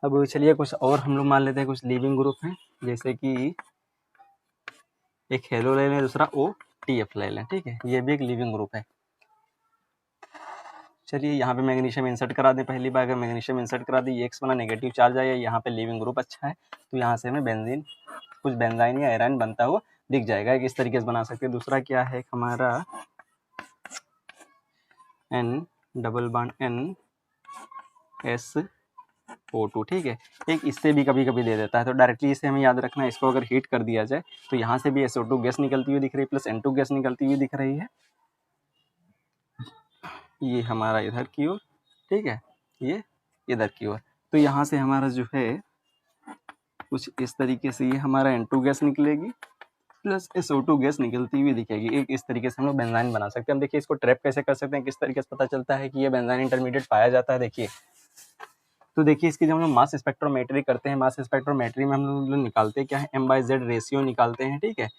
अब चलिए कुछ और हम लोग मान लेते हैं, कुछ लिविंग ग्रुप हैं, जैसे कि एक हेलो ले लें, दूसरा OTF ले लें, ठीक है, ये भी एक लिविंग ग्रुप है। चलिए यहाँ पे मैग्नीशियम इंसर्ट करा दें। पहली बार अगर मैग्नीशियम इंसर्ट करा दी, X बना, नेगेटिव चार्ज आया, यहाँ पे लिविंग ग्रुप अच्छा है, तो यहाँ से हमें बेंजीन, कुछ बेंजाइन या एराइन बनता हुआ दिख जाएगा। इस तरीके से बना सकते हैं। दूसरा क्या है हमारा NN-SO2, ठीक है, एक इससे भी कभी कभी दे देता है, तो डायरेक्टली इसे हमें याद रखना है। इसको अगर हीट कर दिया जाए तो यहाँ से भी SO2 गैस निकलती हुई दिख रही है, प्लस N2 गैस निकलती हुई दिख रही है, ये हमारा इधर की ओर, ठीक है, ये इधर की ओर। तो यहाँ से हमारा जो है कुछ इस तरीके से ये हमारा N2 गैस निकलेगी प्लस SO2 गैस निकलती हुई दिखेगी। एक इस तरीके से हम लोग बेंजाइन बना सकते हैं। हम देखिए इसको ट्रैप कैसे कर सकते हैं, किस तरीके से पता चलता है कि ये बेंजाइन इंटरमीडिएट पाया जाता है। देखिए तो देखिए इसकी जब हम लोग मास स्पेक्ट्रोमेट्री करते हैं, मास स्पेक्ट्रोमेट्री में हम लोग निकालते हैं क्या है, M/Z रेशियो निकालते हैं, ठीक है।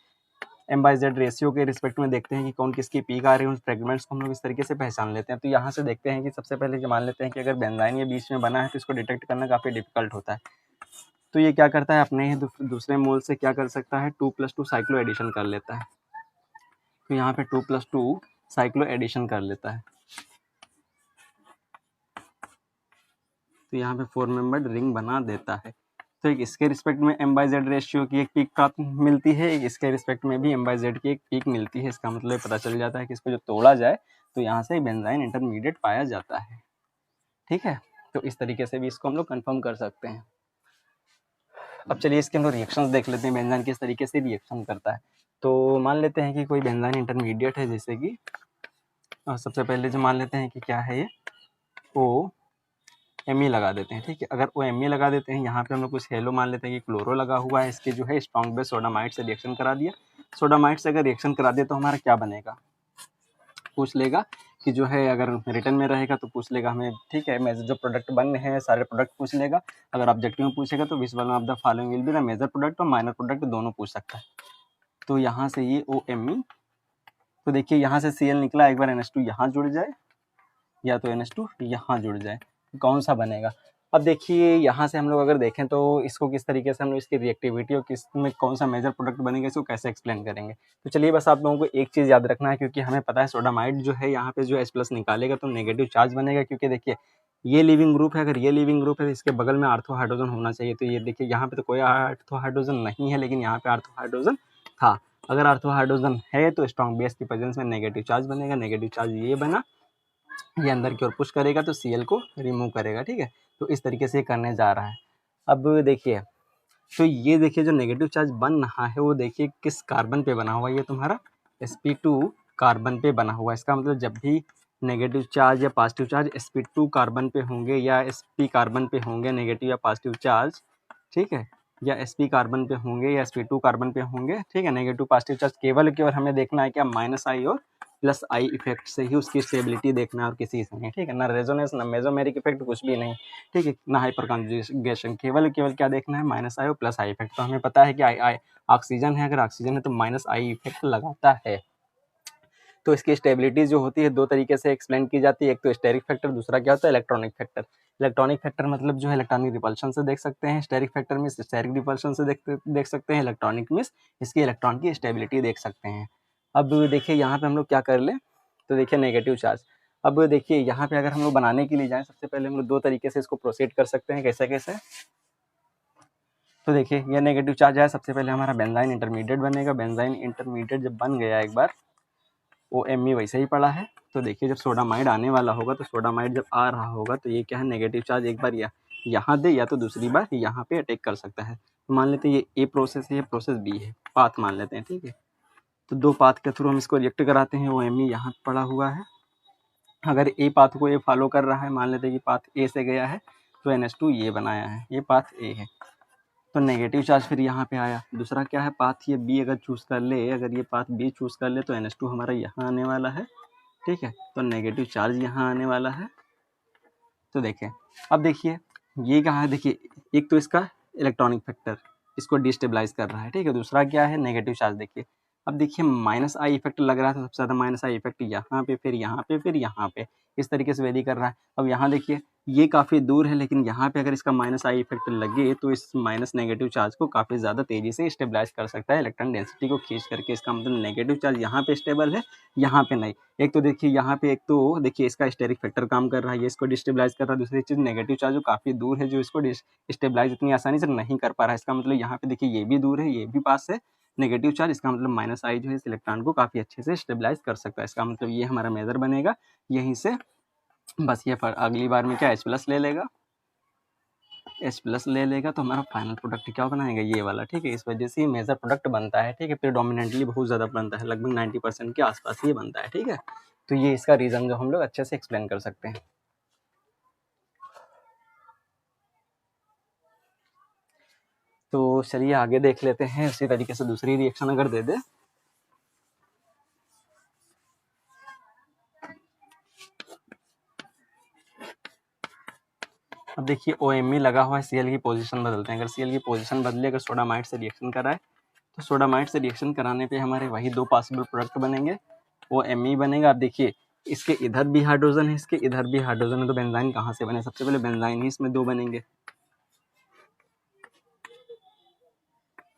M/Z रेशियो के रिस्पेक्ट में देखते हैं कि कौन किसकी पीक आ रही है, उन फ्रेगमेंट्स को हम लोग इस तरीके से पहचान लेते हैं। तो यहाँ से देखते हैं कि सबसे पहले मान लेते हैं कि अगर बेंजाइन ये बीच में बना है तो इसको डिटेक्ट करना काफ़ी डिफिकल्ट होता है। तो ये क्या करता है, अपने ही दूसरे मोल से क्या कर सकता है, 2+2 साइक्लो एडिशन कर लेता है। तो यहाँ पे 2+2 साइक्लो एडिशन कर लेता है, तो यहाँ पे 4 मेंबर्ड रिंग बना देता है। तो एक इसके रिस्पेक्ट में M/Z रेशियो की एक पीक प्राप्त मिलती है, एक इसके रिस्पेक्ट में भी M/Z की एक पीक मिलती है। इसका मतलब पता चल जाता है कि इसको जो तोड़ा जाए तो यहाँ से बेंजाइन इंटरमीडिएट पाया जाता है, ठीक है। तो इस तरीके से भी इसको हम लोग कंफर्म कर सकते हैं। अब चलिए इसके हम लोग रिएक्शंस देख लेते हैं, बेंजाइन किस तरीके से रिएक्शन करता है। तो मान लेते हैं कि कोई बेंजाइन इंटरमीडिएट है, जैसे कि सबसे पहले जो मान लेते हैं कि क्या है ये OMe लगा देते हैं, ठीक है। अगर OMe लगा देते हैं, यहाँ पे हम लोग कुछ हेलो मान लेते हैं कि क्लोरो लगा हुआ है, इसके जो है स्ट्रॉन्ग बेस सोडामाइड से रिएक्शन करा दिया। सोडामाइड से अगर रिएक्शन करा दिया तो हमारा क्या बनेगा, पूछ लेगा कि जो है अगर रिटर्न में रहेगा तो पूछ लेगा हमें, ठीक है, मेजर जो प्रोडक्ट बन रहे हैं सारे प्रोडक्ट पूछ लेगा। अगर ऑब्जेक्टिव में पूछेगा तो which one of the following will be the major product और माइनर प्रोडक्ट दोनों पूछ सकता है। तो यहाँ से ये OMe, तो देखिए यहाँ से Cl निकला, एक बार NH2 यहाँ जुड़ जाए या तो NH2 यहाँ जुड़ जाए, कौन सा बनेगा। अब देखिए यहाँ से हम लोग अगर देखें तो इसको किस तरीके से हम लोग इसकी रिएक्टिविटी और किस में कौन सा मेजर प्रोडक्ट बनेगा इसको कैसे एक्सप्लेन करेंगे। तो चलिए बस आप लोगों को एक चीज़ याद रखना है, क्योंकि हमें पता है सोडामाइड जो है यहाँ पे जो H+ निकालेगा तो नेगेटिव चार्ज बनेगा, क्योंकि देखिए ये लिविंग ग्रुप है, अगर ये लिविंग ग्रुप है तो इसके बगल में आर्थो हाइड्रोजन होना चाहिए। तो ये देखिए यहाँ पे तो कोई आर्थो हाइड्रोजन नहीं है, लेकिन यहाँ पे आर्थो हाइड्रोजन था। अगर आर्थो हाइड्रोजन है तो स्ट्रॉन्ग बेस की प्रेजेंस में नेगेटिव चार्ज बनेगा, नेगेटिव चार्ज ये बना, ये अंदर की ओर पुश करेगा तो Cl को रिमूव करेगा, ठीक है। तो इस तरीके से करने जा रहा है। अब देखिए, तो ये देखिए जो नेगेटिव चार्ज बन रहा है वो देखिए किस कार्बन पे बना हुआ है, ये तुम्हारा sp2 कार्बन पे बना हुआ है। इसका मतलब जब भी नेगेटिव चार्ज या पॉजिटिव चार्ज sp2 कार्बन पे होंगे या sp कार्बन पे होंगे, नेगेटिव या पॉजिटिव चार्ज, ठीक है, या sp कार्बन पे होंगे या sp2 कार्बन पे होंगे, ठीक है, नेगेटिव पॉजिटिव चार्ज केवल हमें देखना है क्या -I और +I इफेक्ट से ही उसकी स्टेबिलिटी देखना है और किसी से नहीं, ठीक है, ना रेजोनेंस ना मेसोमेरिक इफेक्ट कुछ भी नहीं, ठीक है, ना हाइपर कॉन्जुगेशन, केवल क्या देखना है -I और +I इफेक्ट। तो हमें पता है कि I ऑक्सीजन है, अगर ऑक्सीजन है तो -I इफेक्ट लगाता है। तो इसकी स्टेबिलिटी जो होती है दो तरीके से एक्सप्लेन की जाती है, एक तो स्टेरिक फैक्टर, दूसरा क्या होता है इलेक्ट्रॉनिक फैक्टर। इलेक्ट्रॉनिक फैक्टर मतलब जो है इलेक्ट्रॉनिक रिपल्शन से देख सकते हैं, स्टेरिक फैक्टर में स्टेरिक रिपल्शन से देख सकते हैं, इलेक्ट्रॉनिक में इसकी इलेक्ट्रॉन की स्टेबिलिटी देख सकते हैं। अब देखिए यहाँ पे हम लोग क्या कर लें, तो देखिए नेगेटिव चार्ज, अब देखिए यहाँ पे अगर हम लोग बनाने के लिए जाएँ, सबसे पहले हम लोग दो तरीके से इसको प्रोसीड कर सकते हैं, कैसे कैसे। तो देखिए ये नेगेटिव चार्ज है, सबसे पहले हमारा बेंजाइन इंटरमीडिएट बनेगा, बेंजाइन इंटरमीडिएट जब बन गया एक बार, OMe वैसे ही पड़ा है, तो देखिए जब सोडामाइड आने वाला होगा तो सोडामाइड जब आ रहा होगा तो ये क्या है नेगेटिव चार्ज एक बार यहाँ दे या तो दूसरी बार यहाँ पे अटैक कर सकता है। तो मान लेते हैं ये A प्रोसेस है, ये प्रोसेस B है, पाथ मान लेते हैं, ठीक है। तो दो पाथ के थ्रू हम इसको रिएक्ट कराते हैं, OMe यहाँ पड़ा हुआ है, अगर A पाथ को ये फॉलो कर रहा है, मान लेते हैं कि पाथ A से गया है तो NH2 ये बनाया है, ये पाथ A है, तो नेगेटिव चार्ज फिर यहाँ पे आया। दूसरा क्या है पाथ ये B अगर चूज़ कर ले, अगर ये पाथ B चूज़ कर ले तो NH2 हमारा यहाँ आने वाला है, ठीक है, तो नेगेटिव चार्ज यहाँ आने वाला है। तो देखें अब देखिए ये कहाँ है, देखिए एक तो इसका इलेक्ट्रॉनिक फैक्टर इसको डिस्टेबलाइज कर रहा है, ठीक है, दूसरा क्या है नेगेटिव चार्ज। देखिए अब देखिए -I इफेक्ट लग रहा था सबसे ज़्यादा, -I इफेक्ट यहाँ पे, फिर यहाँ पे, फिर यहाँ पे, इस तरीके से वेरी कर रहा है। अब यहाँ देखिए ये काफ़ी दूर है, लेकिन यहाँ पे अगर इसका -I इफेक्ट लगे तो इस माइनस नेगेटिव चार्ज को काफ़ी ज़्यादा तेज़ी से स्टेबलाइज कर सकता है इलेक्ट्रॉन डेंसिटी को खींच करके। इसका मतलब नेगेटिव चार्ज यहाँ पे स्टेबल है, यहाँ पे नहीं। एक तो देखिए यहाँ पे, एक तो देखिए इसका स्टेरिक फैक्टर काम कर रहा है, ये इसको डिस्टेबलाइज कर रहा है, दूसरी चीज़ नेगेटिव चार्ज जो काफ़ी दूर है, जो इसको स्टेबलाइज इतनी आसानी से नहीं कर पा रहा है। इसका मतलब यहाँ पे देखिए ये भी दूर है, ये भी पास है नेगेटिव चार्ज, इसका मतलब -I जो है इस इलेक्ट्रॉन को काफ़ी अच्छे से स्टेबलाइज कर सकता है। इसका मतलब ये हमारा मेजर बनेगा यहीं से। बस ये अगली बार में क्या H+ ले लेगा, H+ ले लेगा तो हमारा फाइनल प्रोडक्ट क्या बनाएगा ये वाला, ठीक है। इस वजह से ये मेजर प्रोडक्ट बनता है, ठीक है, प्रीडोमिनेंटली बहुत ज़्यादा बनता है, लगभग 90% के आसपास ये बनता है, ठीक है। तो ये इसका रीज़न जो हम लोग अच्छे से एक्सप्लेन कर सकते हैं। तो चलिए आगे देख लेते हैं, इसी तरीके से दूसरी रिएक्शन अगर दे दे। अब देखिए OMe लगा हुआ है, Cl की पोजीशन बदलते हैं। अगर Cl की पोजीशन बदले, अगर सोडामाइड से रिएक्शन कराए तो सोडामाइड से रिएक्शन कराने पे हमारे वही दो पॉसिबल प्रोडक्ट बनेंगे, OMe बनेगा। अब देखिए इसके इधर भी हाइड्रोजन है, इसके इधर भी हाइड्रोजन है, तो बेंजाइन कहाँ से बने, सबसे पहले बेंजाइन ही इसमें दो बनेंगे,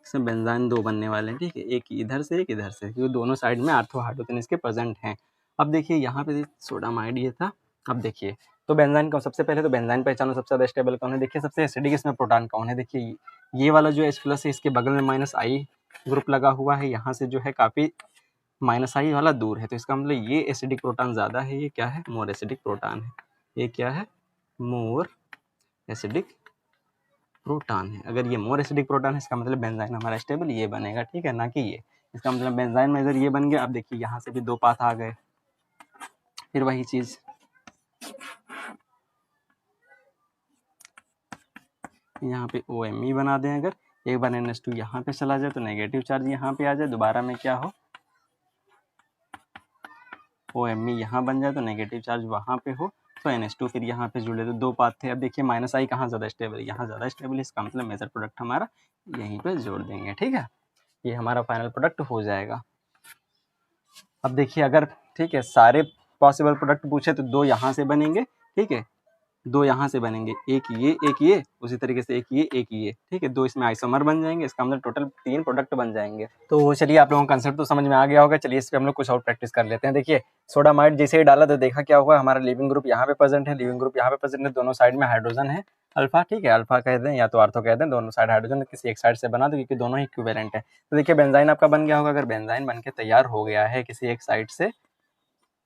इसमें बेंजाइन दो बनने वाले हैं, ठीक है, एक इधर से एक इधर से, क्योंकि दोनों साइड में आर्थो हाइड्रोजन इसके प्रेजेंट हैं। अब देखिए यहाँ पे सोडामाइड ये था, अब देखिए तो बेंजाइन का सबसे पहले तो बेंजाइन पहचानो सबसे ज़्यादा स्टेबल कौन है। देखिए सबसे एसिडिक इसमें प्रोटॉन कौन है, देखिए ये वाला जो H+ है इसके बगल में -I ग्रुप लगा हुआ है, यहाँ से जो है काफ़ी -I वाला दूर है, तो इसका मतलब ये एसिडिक प्रोटॉन ज़्यादा है, ये क्या है मोर एसिडिक प्रोटॉन है, ये क्या है मोर एसिडिक प्रोटॉन है। अगर ये मोर एसिडिक प्रोटॉन है इसका मतलब बेंजाइन हमारा स्टेबल ये बनेगा, ठीक है, ना कि ये। इसका मतलब बेंजाइन में इधर ये बन गया। अब देखिए यहाँ से भी दो पाथ आ गए, फिर वही चीज़ यहाँ पे OMe बना दें। अगर एक बार NH2 यहाँ पे चला जाए तो नेगेटिव चार्ज यहाँ पे आ जाए, दोबारा में क्या हो OMe यहाँ बन जाए तो नेगेटिव चार्ज वहाँ पे हो तो NH2 फिर यहाँ पे जुड़े, तो दो पाथ थे। अब देखिए माइनस आई कहाँ ज़्यादा स्टेबल है, यहाँ ज़्यादा स्टेबल है, इसका मतलब मेजर प्रोडक्ट हमारा यहीं पे जोड़ देंगे। ठीक है, ये हमारा फाइनल प्रोडक्ट हो जाएगा। अब देखिए अगर ठीक है सारे पॉसिबल प्रोडक्ट पूछे तो दो यहाँ से बनेंगे, ठीक है, दो यहाँ से बनेंगे, एक ये उसी तरीके से एक ये, ठीक है, दो इसमें आइसोमर बन जाएंगे, इसका मतलब टोटल 3 प्रोडक्ट बन जाएंगे। तो चलिए आप लोगों को कंसेप्ट तो समझ में आ गया होगा। चलिए इस पे हम लोग कुछ और प्रैक्टिस कर लेते हैं। देखिए सोडामाइड जैसे ही डाला तो देखा क्या हुआ, हमारा लिविंग ग्रुप यहाँ पे प्रेजेंट है, लिविंग ग्रुप यहाँ पे प्रेजेंट है, दोनों साइड में हाइड्रोजन है अल्फा, ठीक है, अल्फा कह दें या तो आर्थो कह दें, दोनों साइड हाइड्रोजन किसी एक साइड से बना दो क्योंकि दोनों ही इक्विवेलेंट है। तो देखिए बेंजाइन आपका बन गया होगा। अगर बेंजाइन बन के तैयार हो गया है किसी एक साइड से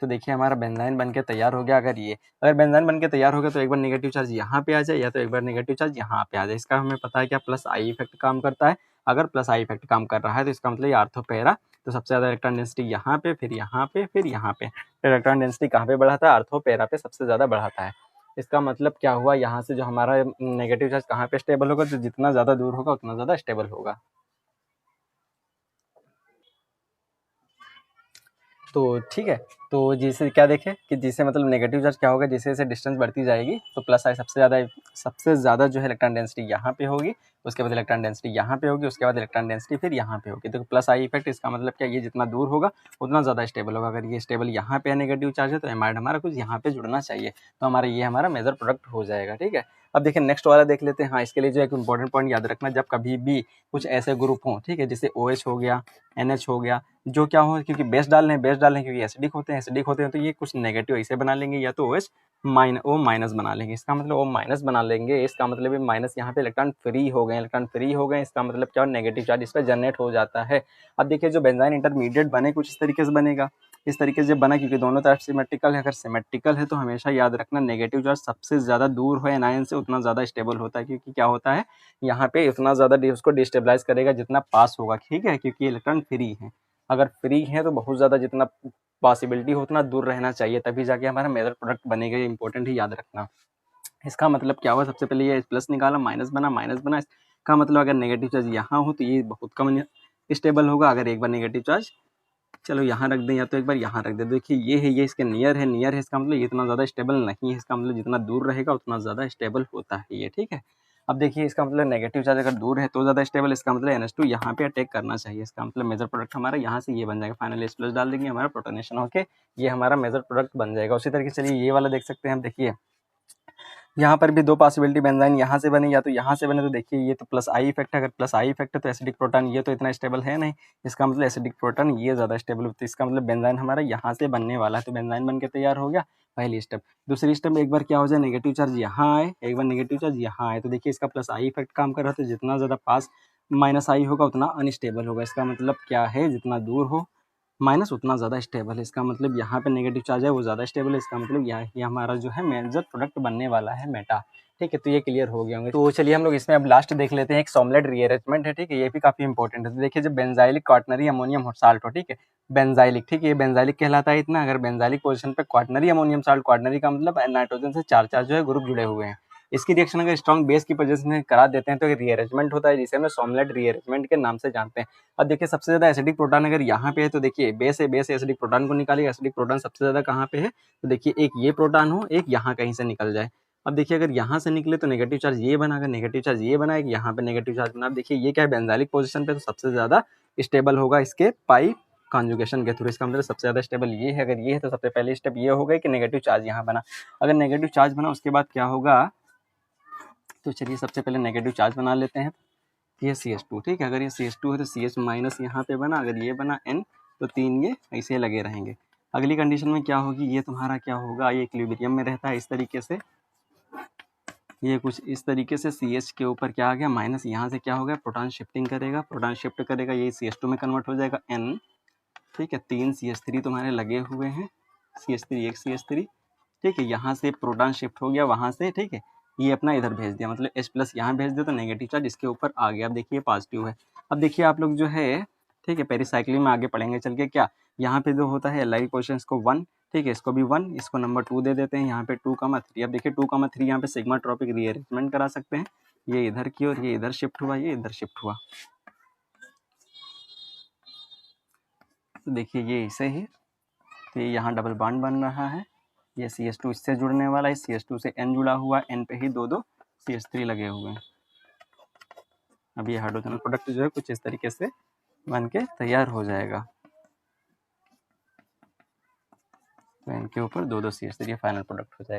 तो देखिए हमारा बेंजाइन बन के तैयार हो गया। अगर बेंजाइन बन के तैयार हो गया तो एक बार नेगेटिव चार्ज यहाँ पे आ जाए या तो एक बार नेगेटिव चार्ज यहाँ पे आ जाए। इसका हमें पता है क्या प्लस आई इफेक्ट काम करता है। अगर प्लस आई इफेक्ट काम कर रहा है तो इसका मतलब ये आर्थो पैरा, तो सबसे ज़्यादा इलेक्ट्रॉन डेंसिटी यहाँ पे, फिर यहाँ पे, फिर यहाँ पे। इलेक्ट्रॉन डेंसिटी कहाँ पे बढ़ाता है, आर्थो पैरा पे सबसे ज़्यादा बढ़ाता है। इसका मतलब क्या हुआ, यहाँ से जो हमारा नेगेटिव चार्ज कहाँ पे स्टेबल होगा, तो जितना ज़्यादा दूर होगा उतना ज़्यादा स्टेबल होगा। तो ठीक है, तो जैसे क्या देखें कि जिससे मतलब नेगेटिव चार्ज क्या होगा, जैसे जैसे डिस्टेंस बढ़ती जाएगी तो प्लस आई सबसे ज़्यादा जो है इलेक्ट्रॉन डेंसिटी यहाँ पे होगी, उसके बाद इलेक्ट्रॉन डेंसिटी यहाँ पे होगी, उसके बाद इलेक्ट्रॉन डेंसिटी फिर यहाँ पे होगी। तो प्लस आई इफेक्ट इसका मतलब क्या, ये जितना दूर होगा उतना ज़्यादा स्टेबल होगा। अगर ये स्टेबल यहाँ पे है नेगेटिव चार्ज है तो एमाइड हमारा कुछ यहाँ पे जुड़ना चाहिए, तो हमारा ये हमारा मेजर प्रोडक्ट हो जाएगा। ठीक है, अब देखिए नेक्स्ट वाला देख लेते हैं। हाँ, इसके लिए जो एक इंपॉर्टेंट पॉइंट याद रखना, जब कभी भी कुछ ऐसे ग्रुप हों, ठीक है, जैसे OH हो गया, NH हो गया, जो क्या हो क्योंकि बेस डाल रहे हैं क्योंकि एसिडिक होते हैं तो ये कुछ नेगेटिव ऐसे बना लेंगे या तो OH O माइनस बना लेंगे। इसका मतलब O माइनस बना लेंगे, इसका मतलब ये माइनस यहाँ पे इलेक्ट्रॉन फ्री हो गए, इसका मतलब क्या, नेगेटिव चार्ज इस पर जनरेट हो जाता है। अब देखिए जो बेंजाइन इंटरमीडिएट बने कुछ इस तरीके से बनेगा, इस तरीके से बना क्योंकि दोनों तरफ सिमेट्रिकल है। अगर सिमेट्रिकल है तो हमेशा याद रखना नेगेटिव चार्ज सबसे ज़्यादा दूर हो एनायन से उतना ज़्यादा स्टेबल होता है, क्योंकि क्या होता है यहाँ पे उतना ज़्यादा उसको डिस्टेबलाइज करेगा जितना पास होगा। ठीक है, क्योंकि इलेक्ट्रॉन फ्री है, अगर फ्री है तो बहुत ज़्यादा जितना पॉसिबिलिटी हो उतना दूर रहना चाहिए, तभी जाके हमारा मेजर प्रोडक्ट बनेगा। ये इंपॉर्टेंट ही याद रखना। इसका मतलब क्या हुआ, सबसे पहले ये प्लस निकाला, माइनस बना, इसका मतलब अगर नेगेटिव चार्ज यहाँ हो तो ये बहुत कम स्टेबल होगा। अगर एक बार नेगेटिव चार्ज चलो यहाँ रख दें या तो एक बार यहाँ रख दें, देखिए ये है, ये इसके नियर है, इसका मतलब ये इतना ज़्यादा स्टेबल नहीं है, इसका मतलब जितना दूर रहेगा उतना ज़्यादा स्टेबल होता है ये। ठीक है, अब देखिए इसका मतलब नेगेटिव चार्ज अगर दूर है तो ज़्यादा स्टेबल, इसका मतलब NH2 यहाँ पे अटैक करना चाहिए, इसका मतलब मेजर प्रोडक्ट हमारा यहाँ से ये बन जाएगा। फाइनली H प्लस डाल देंगे, हमारा प्रोटोनेशन होके ये हमारा मेजर प्रोडक्ट बन जाएगा। उसी तरीके से चलिए ये वाला देख सकते हैं हम। देखिए यहाँ पर भी दो पॉसिबिलिटी, बेंजाइन यहाँ से बने या तो यहाँ से बने। तो देखिए ये तो प्लस आई इफेक्ट है, अगर प्लस आई इफेक्ट है तो एसिडिक प्रोटॉन ये तो इतना स्टेबल है नहीं, इसका मतलब एसिडिक प्रोटॉन ये ज़्यादा स्टेबल होता है। इसका मतलब बेंजाइन हमारा यहाँ से बनने वाला है, तो बेंजाइन बन के तैयार हो गया, पहली स्टेप। दूसरी स्टेप में एक बार क्या हो जाए, नेगेटिव चार्ज यहाँ आए, एक बार नेगेटिव चार्ज यहाँ आए, तो देखिए इसका प्लस आई इफेक्ट काम कर रहा था, जितना ज़्यादा पास माइनस आई होगा उतना अनस्टेबल होगा। इसका मतलब क्या है, जितना दूर हो माइनस उतना ज़्यादा स्टेबल है। इसका मतलब यहाँ पे नेगेटिव चार्ज है वो ज़्यादा स्टेबल है, इसका मतलब ये हमारा जो है मेजर प्रोडक्ट बनने वाला है मेटा। ठीक है, तो ये क्लियर हो गए होंगे। तो चलिए हम लोग इसमें अब लास्ट देख लेते हैं, एक सोमलेट रीअरेंजमेंट है। ठीक है, ये भी काफी इंपॉर्टेंट है। तो देखिए जब बेंजाइलिक क्वाटनरी अमोनियम साल्ट हो, ठीक है, बेंजाइलिक, ठीक है, ये बेंजाइलिक कहलाता है इतना। अगर बेंजाइलिक पोजीशन पे क्वाटनरी अमोनियम साल्ट, क्वाटनरी का मतलब नाइट्रोजन से चार चार जो है ग्रुप जुड़े हुए हैं, इसकी रिएक्शन अगर स्ट्रॉन्ग बेस की पोजीशन में करा देते हैं तो रीअरेंजमेंट होता है, जिसे हम सोमलेट रीअरेंजमेंट के नाम से जानते हैं। अब देखिए सबसे ज्यादा एसिडिक प्रोटॉन अगर यहाँ पे है तो देखिए बेस है, बेस एसिडिक प्रोटॉन को निकालिए। एसिडिक प्रोटॉन सबसे ज्यादा कहाँ पे है, तो देखिए एक ये प्रोटॉन हो, एक यहाँ कहीं से निकल जाए। अब देखिए अगर यहाँ से निकले तो नेगेटिव चार्ज ये बना, अगर नेगेटिव चार्ज ये बना, यहाँ पे नेगेटिव चार्ज बना। अब देखिए ये क्या है, बेंजाइलिक पोजीशन पे तो सबसे ज्यादा स्टेबल होगा इसके पाई कॉन्जुगेशन के थ्रू। इसका मतलब सबसे ज्यादा स्टेबल ये है। अगर ये है तो सबसे पहले स्टेप ये हो गई कि नेगेटिव चार्ज यहाँ बना। अगर नेगेटिव चार्ज बना उसके बाद क्या होगा, तो चलिए सबसे पहले नेगेटिव चार्ज बना लेते हैं। ये CH2, ठीक है, अगर ये CH2 है तो CH माइनस यहाँ पे बना, अगर ये बना N तो 3 ये ऐसे लगे रहेंगे। अगली कंडीशन में क्या होगी, ये तुम्हारा क्या होगा, ये इक्विलिब्रियम में रहता है इस तरीके से, ये कुछ इस तरीके से CH के ऊपर क्या आ गया माइनस, यहाँ से क्या हो गया प्रोटॉन शिफ्टिंग करेगा, प्रोटॉन शिफ्ट करेगा, ये CH2 में कन्वर्ट हो जाएगा N। ठीक है, 3 CH3 तुम्हारे लगे हुए हैं, CH3 एक CH3, ठीक है, यहाँ से प्रोटॉन शिफ्ट हो गया वहाँ से, ठीक है, ये अपना इधर भेज दिया, मतलब H प्लस यहाँ भेज दिया तो नेगेटिव चार्ज इसके ऊपर आ गया। अब देखिए पॉजिटिव है। अब देखिए आप लोग जो है, ठीक है, पेरिसाइक्लिन में आगे पढ़ेंगे चल के, क्या यहाँ पे जो होता है एल पोजिशन इसको 1, ठीक है, इसको भी 1, इसको नंबर 2 दे देते हैं, यहाँ पे 2,3। अब देखिए 2,3 यहाँ पे सिग्मा ट्रॉपिक रीअरेंजमेंट करा सकते हैं, ये इधर की और ये इधर शिफ्ट हुआ, ये इधर शिफ्ट हुआ, तो देखिए ये ऐसे ही, तो यहाँ डबल बॉन्ड बन रहा है, ये CH2 इससे जुड़ने वाला है, CH2 से N जुड़ा हुआ, N पे ही दो CH3 लगे हुए हैं। अब ये हाइड्रोजन प्रोडक्ट जो है कुछ इस तरीके से बन के तैयार हो जाएगा। तो इनके ऊपर दो CH3 फाइनल प्रोडक्ट हो जाएगा।